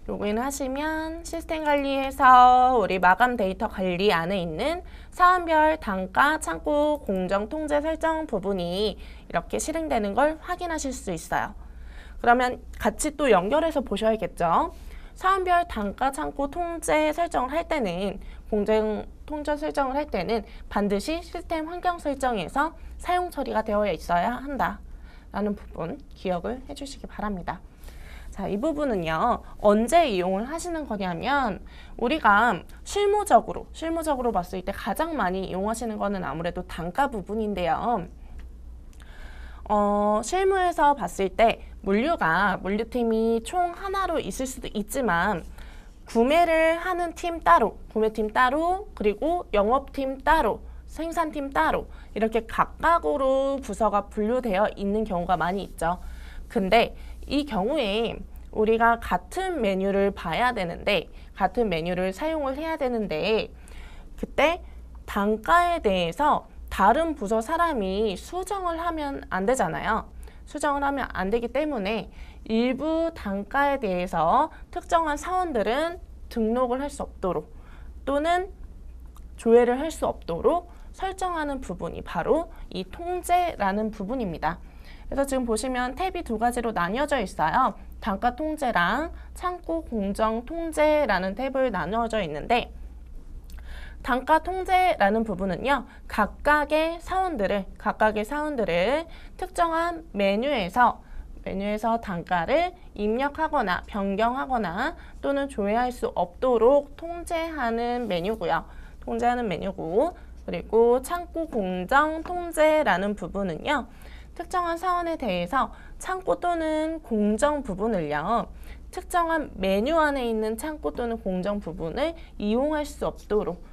로그인하시면 시스템 관리에서 우리 마감 데이터 관리 안에 있는 사원별 단가 창구 공정 통제 설정 부분이 이렇게 실행되는 걸 확인하실 수 있어요. 그러면 같이 또 연결해서 보셔야겠죠. 사원별 단가 창구 통제 설정을 할 때는 공정 통제 설정을 할 때는 반드시 시스템 환경 설정에서 사용 처리가 되어 있어야 한다 라는 부분 기억을 해주시기 바랍니다. 자, 이 부분은요, 언제 이용을 하시는 거냐면, 우리가 실무적으로 봤을 때 가장 많이 이용하시는 거는 아무래도 단가 부분인데요. 실무에서 봤을 때 물류팀이 총 하나로 있을 수도 있지만, 구매를 하는 팀 따로, 구매팀 따로, 그리고 영업팀 따로, 생산팀 따로, 이렇게 각각으로 부서가 분류되어 있는 경우가 많이 있죠. 근데 이 경우에 우리가 같은 메뉴를 봐야 되는데, 같은 메뉴를 사용을 해야 되는데, 그때 단가에 대해서 다른 부서 사람이 수정을 하면 안 되잖아요. 수정을 하면 안 되기 때문에 일부 단가에 대해서 특정한 사원들은 등록을 할 수 없도록 또는 조회를 할 수 없도록 설정하는 부분이 바로 이 통제라는 부분입니다. 그래서 지금 보시면 탭이 두 가지로 나뉘어져 있어요. 단가 통제랑 창구 공정 통제라는 탭을 나누어져 있는데, 단가 통제라는 부분은요, 각각의 사원들을 특정한 메뉴에서 단가를 입력하거나 변경하거나 또는 조회할 수 없도록 통제하는 메뉴고요. 그리고 창구 공정 통제라는 부분은요, 특정한 사원에 대해서 창구 또는 공정 부분을요, 특정한 메뉴 안에 있는 창구 또는 공정 부분을 이용할 수 없도록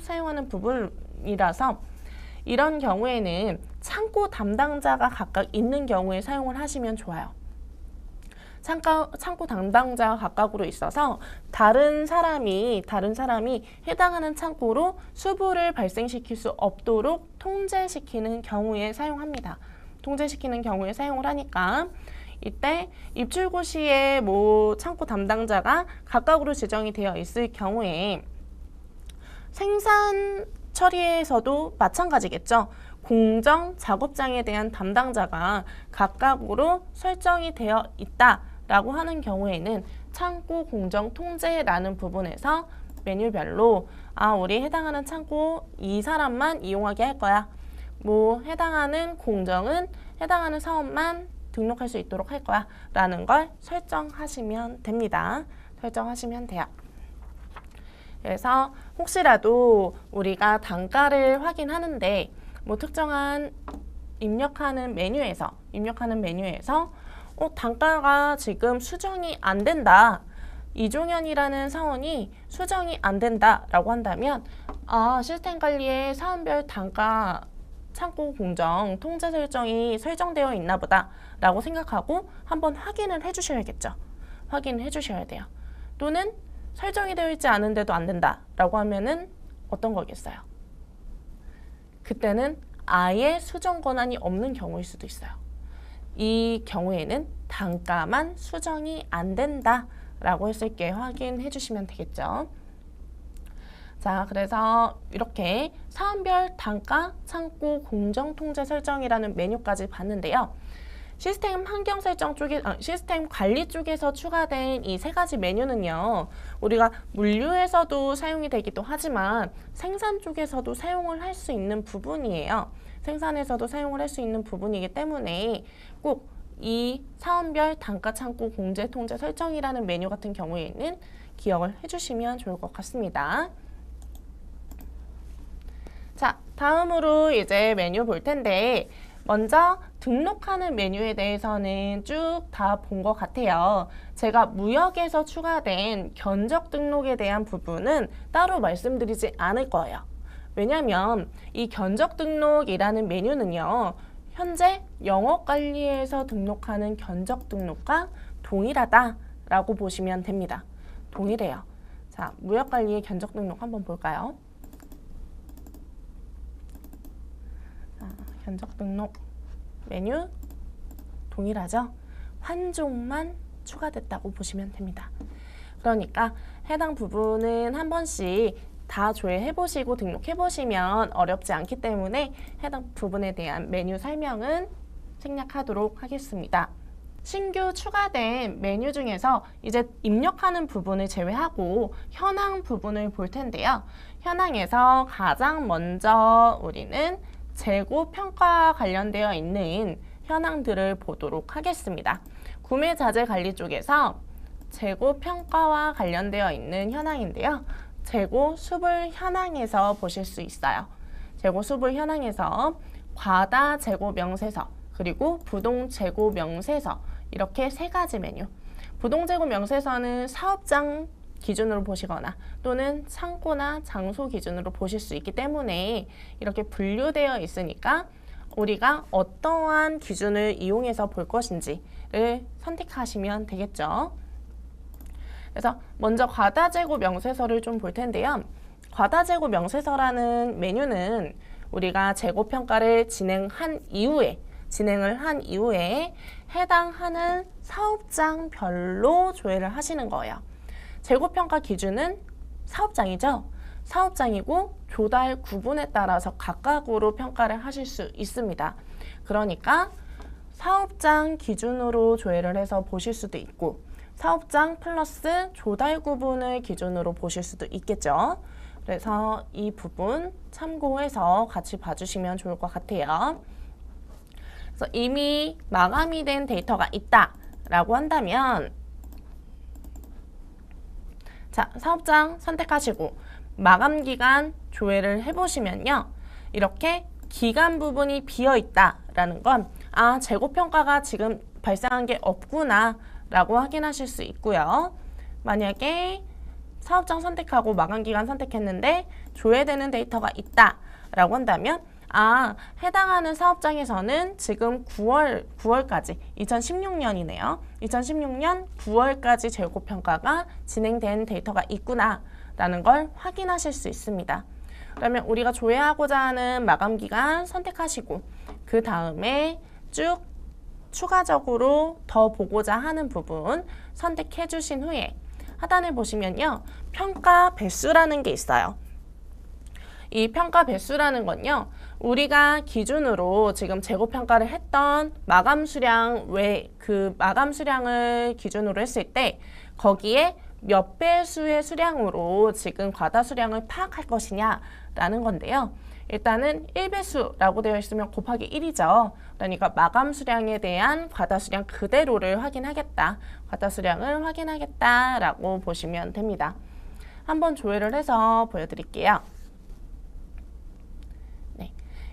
사용하는 부분이라서, 이런 경우에는 창구 담당자가 각각 있는 경우에 사용을 하시면 좋아요. 창구 담당자가 각각으로 있어서 다른 사람이 해당하는 창구로 수부를 발생시킬 수 없도록 통제시키는 경우에 사용합니다. 통제시키는 경우에 사용을 하니까, 이때 입출고 시에 창구 담당자가 각각으로 지정이 되어 있을 경우에 생산 처리에서도 마찬가지겠죠. 공정 작업장에 대한 담당자가 각각으로 설정이 되어 있다라고 하는 경우에는 창구 공정 통제라는 부분에서 메뉴별로 우리 해당하는 창구 이 사람만 이용하게 할 거야. 해당하는 공정은 해당하는 사원만 등록할 수 있도록 할 거야 라는 걸 설정하시면 됩니다. 설정하시면 돼요. 그래서 혹시라도 우리가 단가를 확인하는데 특정한 입력하는 메뉴에서 단가가 지금 수정이 안 된다. 이종현이라는 사원이 수정이 안 된다라고 한다면 시스템 관리에 사원별 단가 창구 공정 통제 설정이 설정되어 있나 보다 라고 생각하고 한번 확인을 해주셔야겠죠. 확인을 해주셔야 돼요. 또는 설정이 되어 있지 않은데도 안 된다라고 하면은 어떤 거겠어요? 그때는 아예 수정 권한이 없는 경우일 수도 있어요. 이 경우에는 단가만 수정이 안 된다라고 했을 때 확인해 주시면 되겠죠. 자, 그래서 이렇게 사원별 단가 창구 공정 통제 설정이라는 메뉴까지 봤는데요. 시스템 환경 설정 쪽에, 시스템 관리 쪽에서 추가된 이 세 가지 메뉴는요, 우리가 물류에서도 사용이 되기도 하지만 생산 쪽에서도 사용을 할 수 있는 부분이에요. 생산에서도 사용을 할 수 있는 부분이기 때문에 꼭 이 사원별 단가 창구 공제 통제 설정이라는 메뉴 같은 경우에는 기억을 해주시면 좋을 것 같습니다. 자, 다음으로 이제 메뉴 볼 텐데, 먼저 등록하는 메뉴에 대해서는 쭉 다 본 것 같아요. 제가 무역에서 추가된 견적 등록에 대한 부분은 따로 말씀드리지 않을 거예요. 왜냐하면 이 견적 등록이라는 메뉴는요, 현재 영업관리에서 등록하는 견적 등록과 동일하다라고 보시면 됩니다. 동일해요. 자, 무역관리의 견적 등록 한번 볼까요? 견적 등록 메뉴 동일하죠? 환종만 추가됐다고 보시면 됩니다. 그러니까 해당 부분은 한 번씩 다 조회해보시고 등록해보시면 어렵지 않기 때문에 해당 부분에 대한 메뉴 설명은 생략하도록 하겠습니다. 신규 추가된 메뉴 중에서 이제 입력하는 부분을 제외하고 현황 부분을 볼 텐데요. 현황에서 가장 먼저 우리는 재고 평가와 관련되어 있는 현황들을 보도록 하겠습니다. 구매 자재 관리 쪽에서 재고 평가와 관련되어 있는 현황인데요. 재고 수불 현황에서 보실 수 있어요. 재고 수불 현황에서 과다 재고 명세서 그리고 부동 재고 명세서 이렇게 세 가지 메뉴. 부동 재고 명세서는 사업장 기준으로 보시거나 또는 창고나 장소 기준으로 보실 수 있기 때문에 이렇게 분류되어 있으니까 우리가 어떠한 기준을 이용해서 볼 것인지를 선택하시면 되겠죠. 그래서 먼저 과다재고 명세서를 좀 볼 텐데요. 과다재고 명세서라는 메뉴는 우리가 재고평가를 진행을 한 이후에 해당하는 사업장별로 조회를 하시는 거예요. 재고평가 기준은 사업장이죠. 사업장이고 조달 구분에 따라서 각각으로 평가를 하실 수 있습니다. 그러니까 사업장 기준으로 조회를 해서 보실 수도 있고 사업장 플러스 조달 구분을 기준으로 보실 수도 있겠죠. 그래서 이 부분 참고해서 같이 봐주시면 좋을 것 같아요. 그래서 이미 마감이 된 데이터가 있다라고 한다면 자, 사업장 선택하시고 마감 기간 조회를 해보시면요. 이렇게 기간 부분이 비어 있다라는 건 재고 평가가 지금 발생한 게 없구나 라고 확인하실 수 있고요. 만약에 사업장 선택하고 마감 기간 선택했는데 조회되는 데이터가 있다라고 한다면 해당하는 사업장에서는 지금 9월까지 2016년이네요. 2016년 9월까지 재고평가가 진행된 데이터가 있구나 라는 걸 확인하실 수 있습니다. 그러면 우리가 조회하고자 하는 마감기간 선택하시고 그 다음에 쭉 추가적으로 더 보고자 하는 부분 선택해 주신 후에 하단에 보시면요. 평가 배수라는 게 있어요. 이 평가 배수라는 건요. 우리가 기준으로 지금 재고평가를 했던 마감 수량 외 그 마감 수량을 기준으로 했을 때 거기에 몇 배수의 수량으로 지금 과다 수량을 파악할 것이냐라는 건데요. 일단은 1배수라고 되어 있으면 곱하기 1이죠. 그러니까 마감 수량에 대한 과다 수량 그대로를 확인하겠다. 과다 수량을 확인하겠다라고 보시면 됩니다. 한번 조회를 해서 보여드릴게요.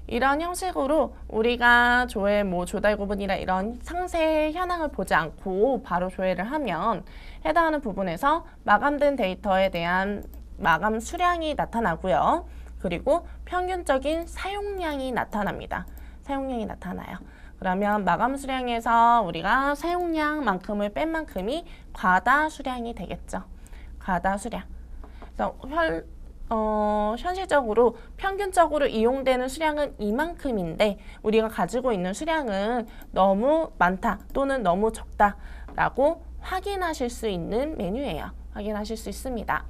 이런 형식으로 우리가 조회, 조달 구분이나 이런 상세 현황을 보지 않고 바로 조회를 하면 해당하는 부분에서 마감된 데이터에 대한 마감 수량이 나타나고요. 그리고 평균적인 사용량이 나타납니다. 사용량이 나타나요. 그러면 마감 수량에서 우리가 사용량만큼을 뺀 만큼이 과다 수량이 되겠죠. 과다 수량. 그래서 현실적으로 평균적으로 이용되는 수량은 이만큼인데 우리가 가지고 있는 수량은 너무 많다 또는 너무 적다라고 확인하실 수 있는 메뉴예요. 확인하실 수 있습니다.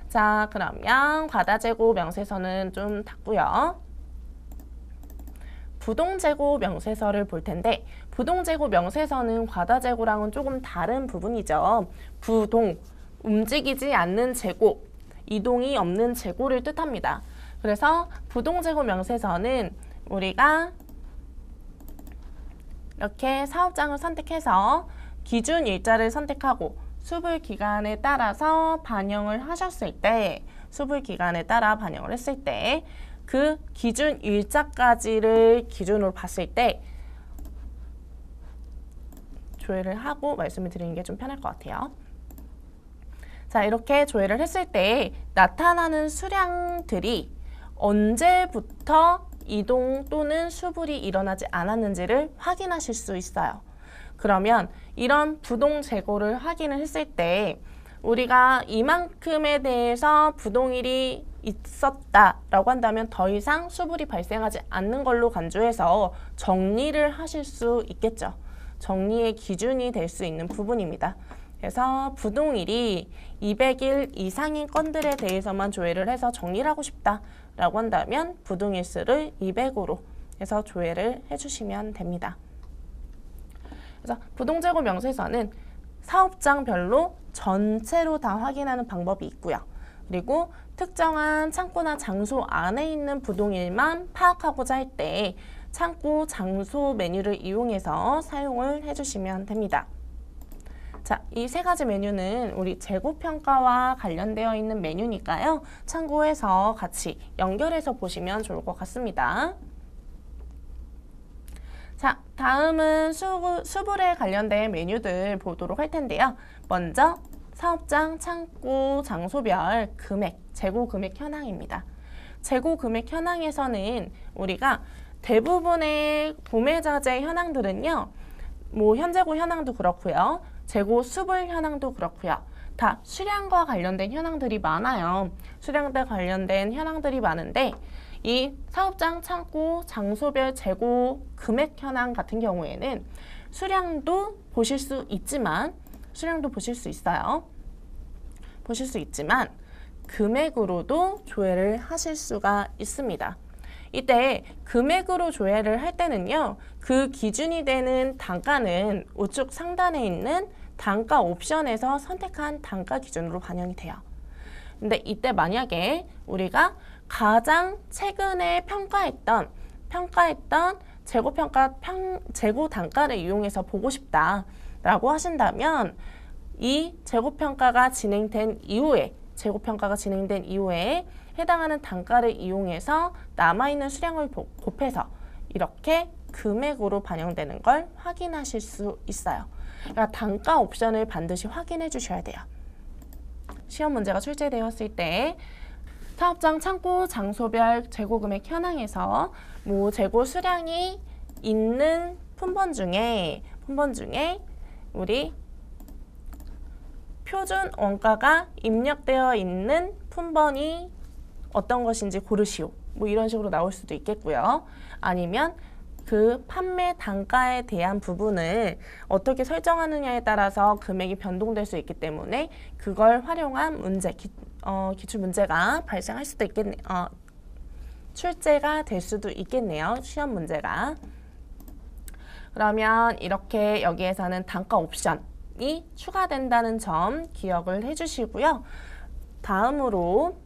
자, 그러면 과다재고 명세서는 좀 닫고요. 부동재고 명세서를 볼 텐데 부동재고 명세서는 과다재고랑은 조금 다른 부분이죠. 부동, 움직이지 않는 재고, 이동이 없는 재고를 뜻합니다. 그래서 부동재고 명세서는 우리가 이렇게 사업장을 선택해서 기준 일자를 선택하고 수불 기간에 따라서 반영을 하셨을 때 수불 기간에 따라 반영을 했을 때 그 기준 일자까지를 기준으로 봤을 때 조회를 하고 말씀을 드리는 게 좀 편할 것 같아요. 자, 이렇게 조회를 했을 때 나타나는 수량들이 언제부터 이동 또는 수불이 일어나지 않았는지를 확인하실 수 있어요. 그러면 이런 부동 재고를 확인을 했을 때 우리가 이만큼에 대해서 부동일이 있었다라고 한다면 더 이상 수불이 발생하지 않는 걸로 간주해서 정리를 하실 수 있겠죠. 정리의 기준이 될 수 있는 부분입니다. 그래서 부동일이 200일 이상인 건들에 대해서만 조회를 해서 정리를 하고 싶다라고 한다면 부동일수를 200으로 해서 조회를 해주시면 됩니다. 그래서 부동재고 명세서는 사업장별로 전체로 다 확인하는 방법이 있고요. 그리고 특정한 창고나 장소 안에 있는 부동일만 파악하고자 할 때 창고 장소 메뉴를 이용해서 사용을 해주시면 됩니다. 자, 이 세 가지 메뉴는 우리 재고평가와 관련되어 있는 메뉴니까요. 참고해서 같이 연결해서 보시면 좋을 것 같습니다. 자, 다음은 수불에 관련된 메뉴들 보도록 할 텐데요. 먼저 사업장, 창고, 장소별 금액, 재고 금액 현황입니다. 재고 금액 현황에서는 우리가 대부분의 구매자재 현황들은요. 뭐 현재고 현황도 그렇고요. 재고 수불 현황도 그렇고요. 다 수량과 관련된 현황들이 많아요. 수량과 관련된 현황들이 많은데 이 사업장, 창고, 장소별 재고 금액 현황 같은 경우에는 수량도 보실 수 있지만 보실 수 있지만 금액으로도 조회를 하실 수가 있습니다. 이때 금액으로 조회를 할 때는요. 그 기준이 되는 단가는 우측 상단에 있는 단가 옵션에서 선택한 단가 기준으로 반영이 돼요. 근데 이때 만약에 우리가 가장 최근에 평가했던 재고 단가를 이용해서 보고 싶다라고 하신다면 이 재고평가가 진행된 이후에 해당하는 단가를 이용해서 남아있는 수량을 곱해서 이렇게 금액으로 반영되는 걸 확인하실 수 있어요. 그러니까 단가 옵션을 반드시 확인해 주셔야 돼요. 시험 문제가 출제되었을 때 사업장, 창고, 장소별 재고 금액 현황에서 뭐 재고 수량이 있는 품번 중에 우리 표준 원가가 입력되어 있는 품번이 어떤 것인지 고르시오. 뭐 이런 식으로 나올 수도 있겠고요. 아니면 그 판매 단가에 대한 부분을 어떻게 설정하느냐에 따라서 금액이 변동될 수 있기 때문에 그걸 활용한 문제, 기출 문제가 발생할 수도 있겠네요. 출제가 될 수도 있겠네요. 시험 문제가. 그러면 이렇게 여기에서는 단가 옵션이 추가된다는 점 기억을 해주시고요. 다음으로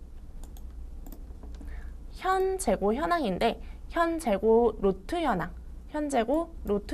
현재고 현황인데 현재고 로트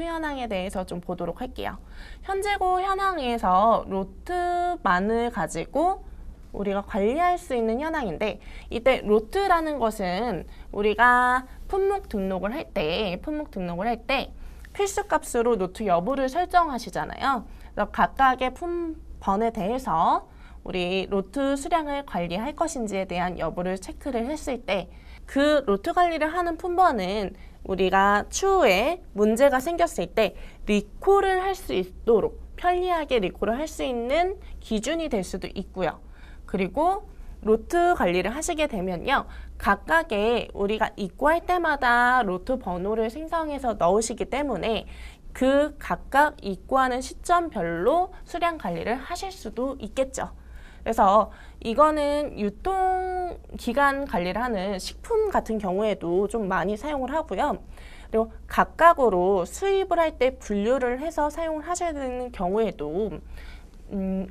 현황에 대해서 좀 보도록 할게요. 현재고 현황에서 로트만을 가지고 우리가 관리할 수 있는 현황인데 이때 로트라는 것은 우리가 품목 등록을 할 때 필수값으로 로트 여부를 설정하시잖아요. 그래서 각각의 품번에 대해서 우리 로트 수량을 관리할 것인지에 대한 여부를 체크를 했을 때 그 로트 관리를 하는 품번은 우리가 추후에 문제가 생겼을 때 리콜을 할 수 있도록 편리하게 리콜을 할 수 있는 기준이 될 수도 있고요. 그리고 로트 관리를 하시게 되면요. 각각의 우리가 입고할 때마다 로트 번호를 생성해서 넣으시기 때문에 그 각각 입고하는 시점별로 수량 관리를 하실 수도 있겠죠. 그래서 이거는 유통기간 관리를 하는 식품 같은 경우에도 좀 많이 사용을 하고요. 그리고 각각으로 수입을 할 때 분류를 해서 사용을 하셔야 되는 경우에도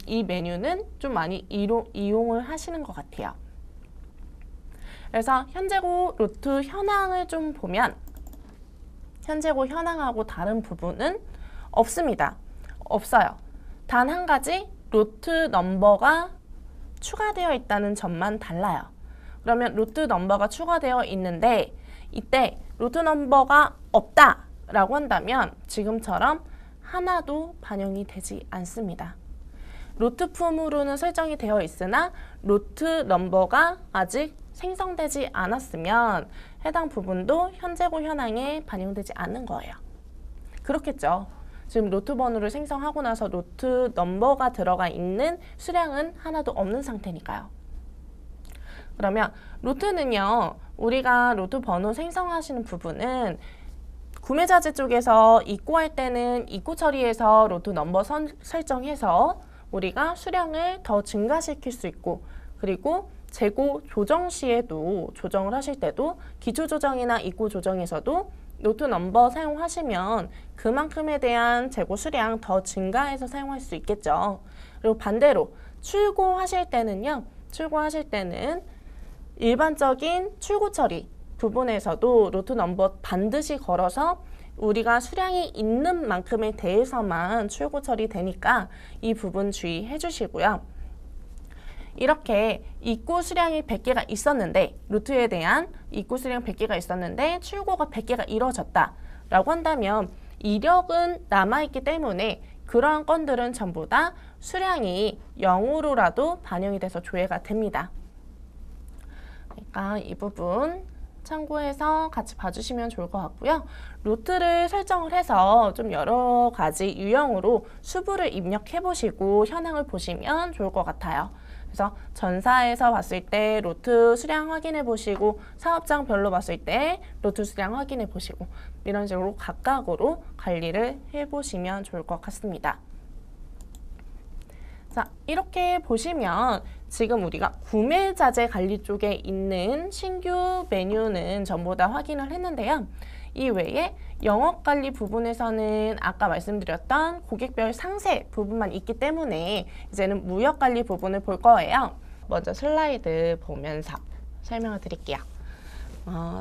이 메뉴는 좀 많이 이용을 하시는 것 같아요. 그래서 현재고 로트 현황을 좀 보면 현재고 현황하고 다른 부분은 없습니다. 없어요. 단 한 가지 로트 넘버가 추가되어 있다는 점만 달라요. 그러면 로트 넘버가 추가되어 있는데 이때 로트 넘버가 없다라고 한다면 지금처럼 하나도 반영이 되지 않습니다. 로트품으로는 설정이 되어 있으나 로트 넘버가 아직 생성되지 않았으면 해당 부분도 현재고 현황에 반영되지 않는 거예요. 그렇겠죠. 지금 로트 번호를 생성하고 나서 로트 넘버가 들어가 있는 수량은 하나도 없는 상태니까요. 그러면 로트는요, 우리가 로트 번호 생성하시는 부분은 구매자재 쪽에서 입고할 때는 입고 처리해서 로트 넘버 설정해서 우리가 수량을 더 증가시킬 수 있고, 그리고 재고 조정 시에도 조정을 하실 때도 기초 조정이나 입고 조정에서도 로트 넘버 사용하시면 그만큼에 대한 재고 수량 더 증가해서 사용할 수 있겠죠. 그리고 반대로 출고하실 때는요. 출고하실 때는 일반적인 출고 처리 부분에서도 로트 넘버 반드시 걸어서 우리가 수량이 있는 만큼에 대해서만 출고 처리되니까 이 부분 주의해 주시고요. 이렇게 입고 수량이 100개가 있었는데, 루트에 대한 입고 수량 100개가 있었는데 출고가 100개가 이루어졌다 라고 한다면 이력은 남아있기 때문에 그러한 건들은 전부 다 수량이 0으로라도 반영이 돼서 조회가 됩니다. 그러니까 이 부분 참고해서 같이 봐주시면 좋을 것 같고요. 루트를 설정을 해서 좀 여러 가지 유형으로 수부를 입력해 보시고 현황을 보시면 좋을 것 같아요. 그래서 전사에서 봤을 때 로트 수량 확인해 보시고, 사업장별로 봤을 때 로트 수량 확인해 보시고, 이런 식으로 각각으로 관리를 해 보시면 좋을 것 같습니다. 자, 이렇게 보시면 지금 우리가 구매자재 관리 쪽에 있는 신규 메뉴는 전부 다 확인을 했는데요. 이 외에 영업관리 부분에서는 아까 말씀드렸던 고객별 상세 부분만 있기 때문에 이제는 무역관리 부분을 볼 거예요. 먼저 슬라이드 보면서 설명을 드릴게요.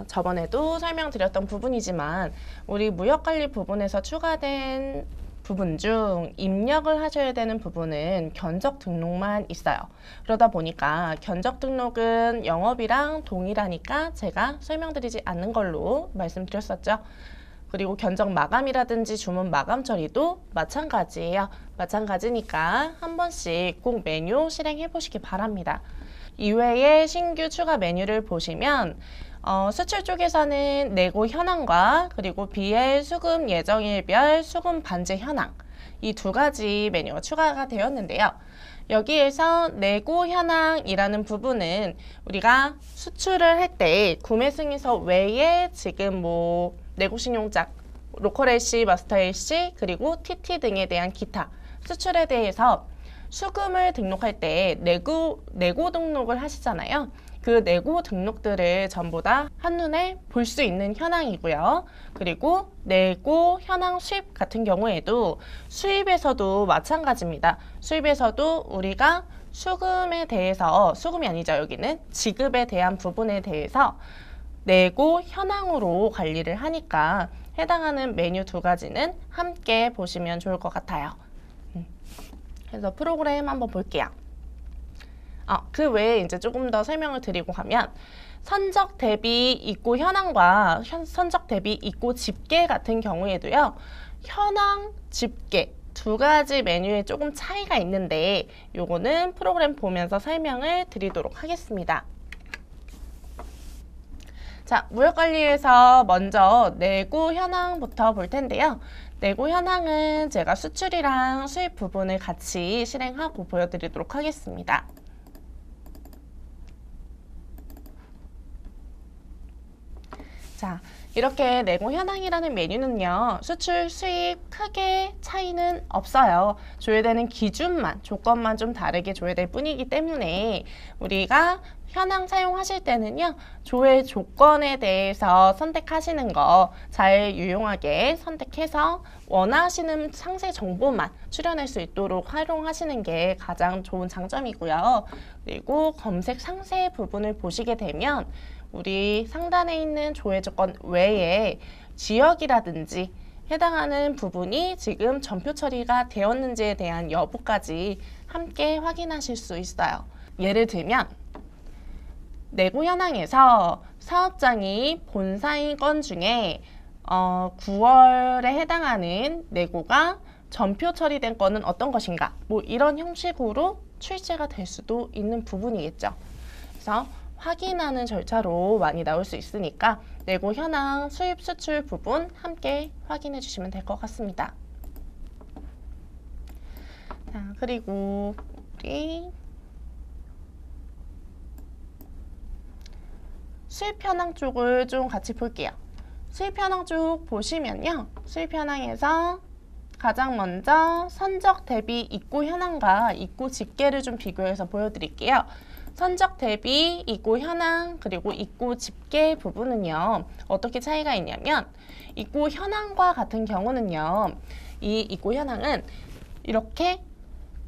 저번에도 설명드렸던 부분이지만 우리 무역관리 부분에서 추가된 부분 중 입력을 하셔야 되는 부분은 견적 등록만 있어요. 그러다 보니까 견적 등록은 영업이랑 동일하니까 제가 설명드리지 않는 걸로 말씀드렸었죠. 그리고 견적 마감이라든지 주문 마감 처리도 마찬가지예요. 마찬가지니까 한 번씩 꼭 메뉴 실행해 보시기 바랍니다. 이외에 신규 추가 메뉴를 보시면 수출 쪽에서는 내고 현황과 그리고 BL 수금 예정일별 수금 반제 현황, 이 두 가지 메뉴가 추가가 되었는데요. 여기에서 내고 현황이라는 부분은 우리가 수출을 할 때 구매 승인서 외에 지금 내고 신용장, 로컬 LC, 마스터 LC, 그리고 TT 등에 대한 기타 수출에 대해서 수금을 등록할 때 내고 등록을 하시잖아요. 그 내고 등록들을 전부 다 한눈에 볼 수 있는 현황이고요. 그리고 내고 현황 수입 같은 경우에도 수입에서도 마찬가지입니다. 수입에서도 우리가 수금에 대해서, 수금이 아니죠, 여기는 지급에 대한 부분에 대해서 내고 현황으로 관리를 하니까 해당하는 메뉴 두 가지는 함께 보시면 좋을 것 같아요. 그래서 프로그램 한번 볼게요. 그 외에 이제 조금 더 설명을 드리고 가면 선적 대비 입고 현황과 선적 대비 입고 집계 같은 경우에도요. 현황, 집계 두 가지 메뉴에 조금 차이가 있는데 요거는 프로그램 보면서 설명을 드리도록 하겠습니다. 자, 무역관리에서 먼저 내고 현황부터 볼 텐데요. 내고 현황은 제가 수출이랑 수입 부분을 같이 실행하고 보여드리도록 하겠습니다. 자, 이렇게 내고 현황이라는 메뉴는요. 수출, 수입 크게 차이는 없어요. 조회되는 기준만, 조건만 좀 다르게 조회될 뿐이기 때문에 우리가 현황 사용하실 때는요. 조회 조건에 대해서 선택하시는 거 잘 유용하게 선택해서 원하시는 상세 정보만 출연할 수 있도록 활용하시는 게 가장 좋은 장점이고요. 그리고 검색 상세 부분을 보시게 되면 우리 상단에 있는 조회 조건 외에 지역이라든지 해당하는 부분이 지금 전표 처리가 되었는지에 대한 여부까지 함께 확인하실 수 있어요. 예를 들면 내고 현황에서 사업장이 본사인 건 중에 9월에 해당하는 내고가 전표 처리된 건은 어떤 것인가, 이런 형식으로 출제가 될 수도 있는 부분이겠죠. 그래서 확인하는 절차로 많이 나올 수 있으니까 내고 현황, 수입, 수출 부분 함께 확인해 주시면 될 것 같습니다. 자, 그리고 우리 수입 현황 쪽을 좀 같이 볼게요. 수입 현황 쭉 보시면요. 수입 현황에서 가장 먼저 선적 대비 입고 현황과 입고 집계를 좀 비교해서 보여드릴게요. 선적 대비 입고 현황 그리고 입고 집계 부분은요. 어떻게 차이가 있냐면 입고 현황과 같은 경우는요. 이 입고 현황은 이렇게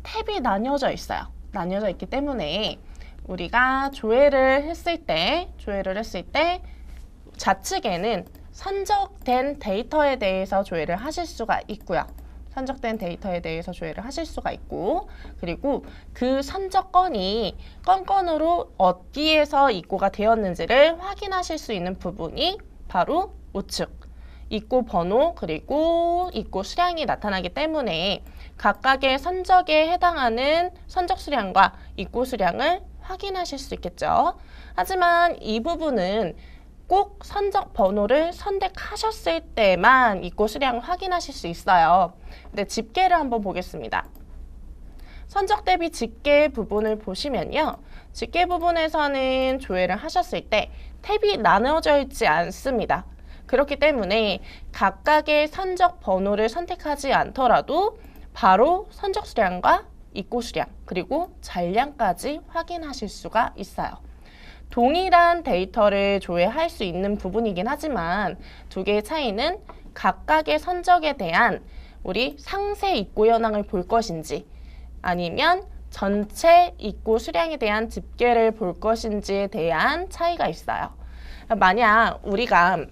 탭이 나뉘어져 있어요. 나뉘어져 있기 때문에 우리가 조회를 했을 때 좌측에는 선적된 데이터에 대해서 조회를 하실 수가 있고요. 선적된 데이터에 대해서 조회를 하실 수가 있고, 그리고 그 선적 건으로 어디에서 입고가 되었는지를 확인하실 수 있는 부분이 바로 우측 입고 번호 그리고 입고 수량이 나타나기 때문에 각각의 선적에 해당하는 선적 수량과 입고 수량을 확인하실 수 있겠죠. 하지만 이 부분은 꼭 선적 번호를 선택하셨을 때만 입고 수량을 확인하실 수 있어요. 근데 집계를 한번 보겠습니다. 선적 대비 집계 부분을 보시면요. 집계 부분에서는 조회를 하셨을 때 탭이 나눠져 있지 않습니다. 그렇기 때문에 각각의 선적 번호를 선택하지 않더라도 바로 선적 수량과 입고 수량 그리고 잔량까지 확인하실 수가 있어요. 동일한 데이터를 조회할 수 있는 부분이긴 하지만 두 개의 차이는 각각의 선적에 대한 우리 상세 입고 현황을 볼 것인지 아니면 전체 입고 수량에 대한 집계를 볼 것인지에 대한 차이가 있어요. 만약 우리가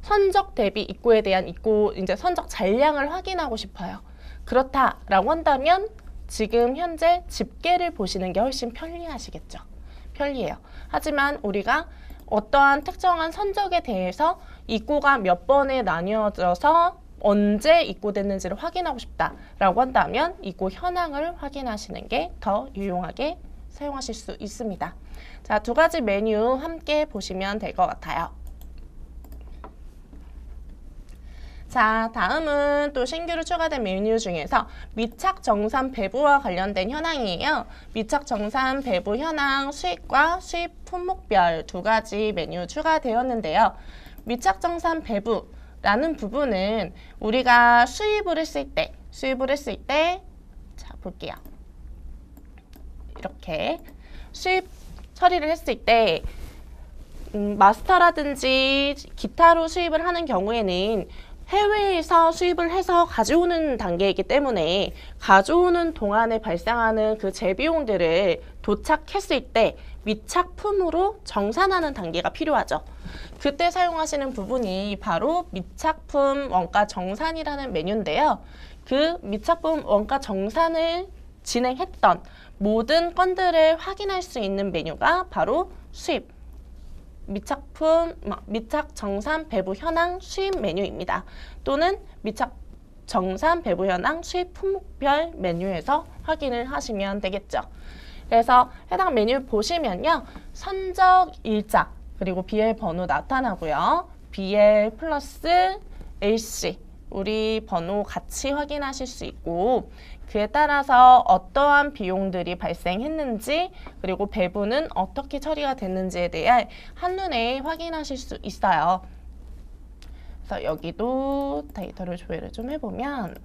선적 대비 입고에 대한 이제 선적 잔량을 확인하고 싶어요. 그렇다라고 한다면 지금 현재 집계를 보시는 게 훨씬 편리하시겠죠. 편리해요. 하지만 우리가 어떠한 특정한 선적에 대해서 입고가 몇 번에 나뉘어져서 언제 입고됐는지를 확인하고 싶다라고 한다면 입고 현황을 확인하시는 게 더 유용하게 사용하실 수 있습니다. 자, 두 가지 메뉴 함께 보시면 될 것 같아요. 자, 다음은 또 신규로 추가된 메뉴 중에서 미착 정산 배부와 관련된 현황이에요. 미착 정산 배부 현황 수입과 수입 품목별 두 가지 메뉴 추가되었는데요. 미착 정산 배부라는 부분은 우리가 수입을 했을 때 자, 볼게요. 이렇게 수입 처리를 했을 때 마스터라든지 기타로 수입을 하는 경우에는 해외에서 수입을 해서 가져오는 단계이기 때문에 가져오는 동안에 발생하는 그 재비용들을 도착했을 때 미착품으로 정산하는 단계가 필요하죠. 그때 사용하시는 부분이 바로 미착품 원가 정산이라는 메뉴인데요. 그 미착품 원가 정산을 진행했던 모든 건들을 확인할 수 있는 메뉴가 바로 수입 미착 정산 배부 현황 수입 메뉴입니다. 또는 미착 정산 배부 현황 수입 품목별 메뉴에서 확인을 하시면 되겠죠. 그래서 해당 메뉴 보시면요. 선적 일자 그리고 BL 번호 나타나고요. BL 플러스 LC 우리 번호 같이 확인하실 수 있고 그에 따라서 어떠한 비용들이 발생했는지 그리고 배부는 어떻게 처리가 됐는지에 대해 한눈에 확인하실 수 있어요. 그래서 여기도 데이터를 조회를 좀 해보면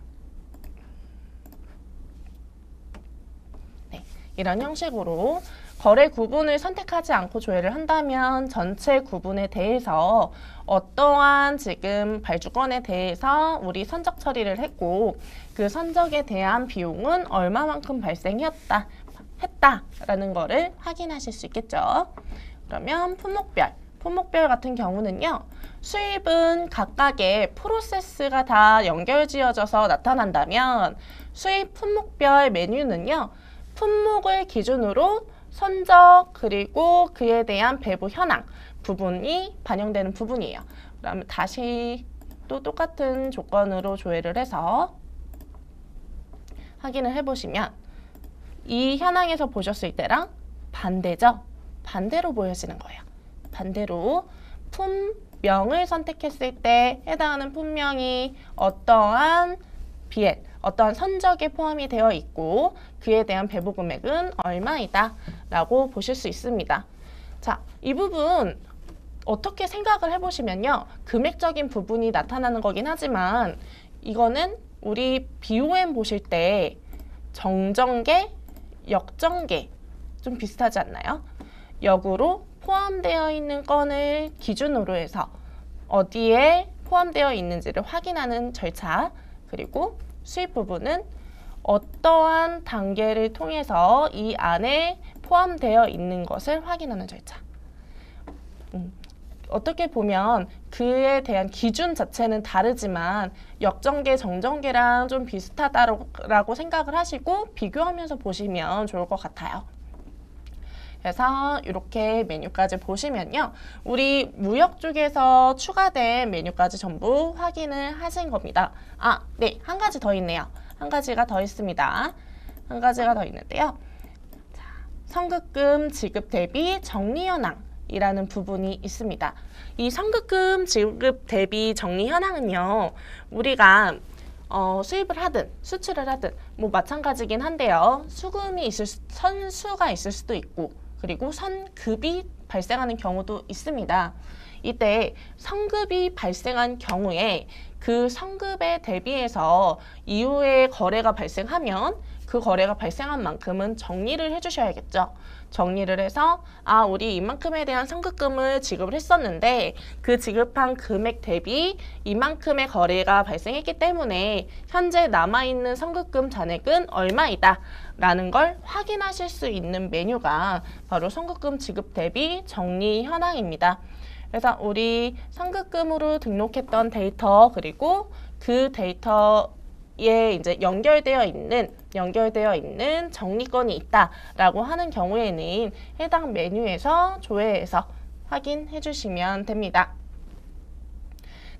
네, 이런 형식으로 거래 구분을 선택하지 않고 조회를 한다면 전체 구분에 대해서 어떠한 지금 발주건에 대해서 우리 선적 처리를 했고 그 선적에 대한 비용은 얼마만큼 했다라는 거를 확인하실 수 있겠죠. 그러면 품목별 같은 경우는요. 수입은 각각의 프로세스가 다 연결지어져서 나타난다면 수입 품목별 메뉴는요. 품목을 기준으로 선적 그리고 그에 대한 배부 현황 부분이 반영되는 부분이에요. 그러면 다시 또 똑같은 조건으로 조회를 해서 확인을 해보시면 이 현황에서 보셨을 때랑 반대죠? 반대로 보여지는 거예요. 반대로 품명을 선택했을 때 해당하는 품명이 어떠한 BL, 어떠한 선적에 포함이 되어 있고 그에 대한 배부 금액은 얼마이다 라고 보실 수 있습니다. 자, 이 부분 어떻게 생각을 해보시면요. 금액적인 부분이 나타나는 거긴 하지만 이거는 우리 BOM 보실 때 정정계, 역정계 좀 비슷하지 않나요? 역으로 포함되어 있는 건을 기준으로 해서 어디에 포함되어 있는지를 확인하는 절차, 그리고 수입 부분은 어떠한 단계를 통해서 이 안에 포함되어 있는 것을 확인하는 절차. 어떻게 보면 그에 대한 기준 자체는 다르지만 역정계, 정정계랑 좀 비슷하다라고 생각을 하시고 비교하면서 보시면 좋을 것 같아요. 그래서 이렇게 메뉴까지 보시면요. 우리 무역 쪽에서 추가된 메뉴까지 전부 확인을 하신 겁니다. 아, 네. 한 가지 더 있네요. 한 가지가 더 있습니다. 한 가지가 더 있는데요. 자, 선급금 지급 대비 정리 현황이라는 부분이 있습니다. 이 선급금 지급 대비 정리 현황은요. 우리가 수입을 하든 수출을 하든 뭐 마찬가지긴 한데요. 수금이 선수가 있을 수도 있고 그리고 선급이 발생하는 경우도 있습니다. 이때 선급이 발생한 경우에 그 선급에 대비해서 이후에 거래가 발생하면 그 거래가 발생한 만큼은 정리를 해주셔야겠죠. 정리를 해서 우리 이만큼에 대한 선급금을 지급을 했었는데 그 지급한 금액 대비 이만큼의 거래가 발생했기 때문에 현재 남아있는 선급금 잔액은 얼마이다 라는 걸 확인하실 수 있는 메뉴가 바로 선급금 지급 대비 정리 현황입니다. 그래서 우리 선급금으로 등록했던 데이터 그리고 그 데이터에 이제 연결되어 있는 정리건이 있다라고 하는 경우에는 해당 메뉴에서 조회해서 확인해 주시면 됩니다.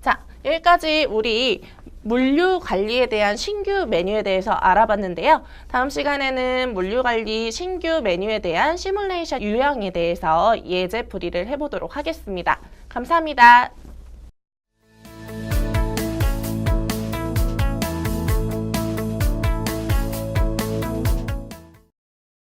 자, 여기까지 우리 물류 관리에 대한 신규 메뉴에 대해서 알아봤는데요. 다음 시간에는 물류 관리 신규 메뉴에 대한 시뮬레이션 유형에 대해서 예제 풀이를 해보도록 하겠습니다. 감사합니다.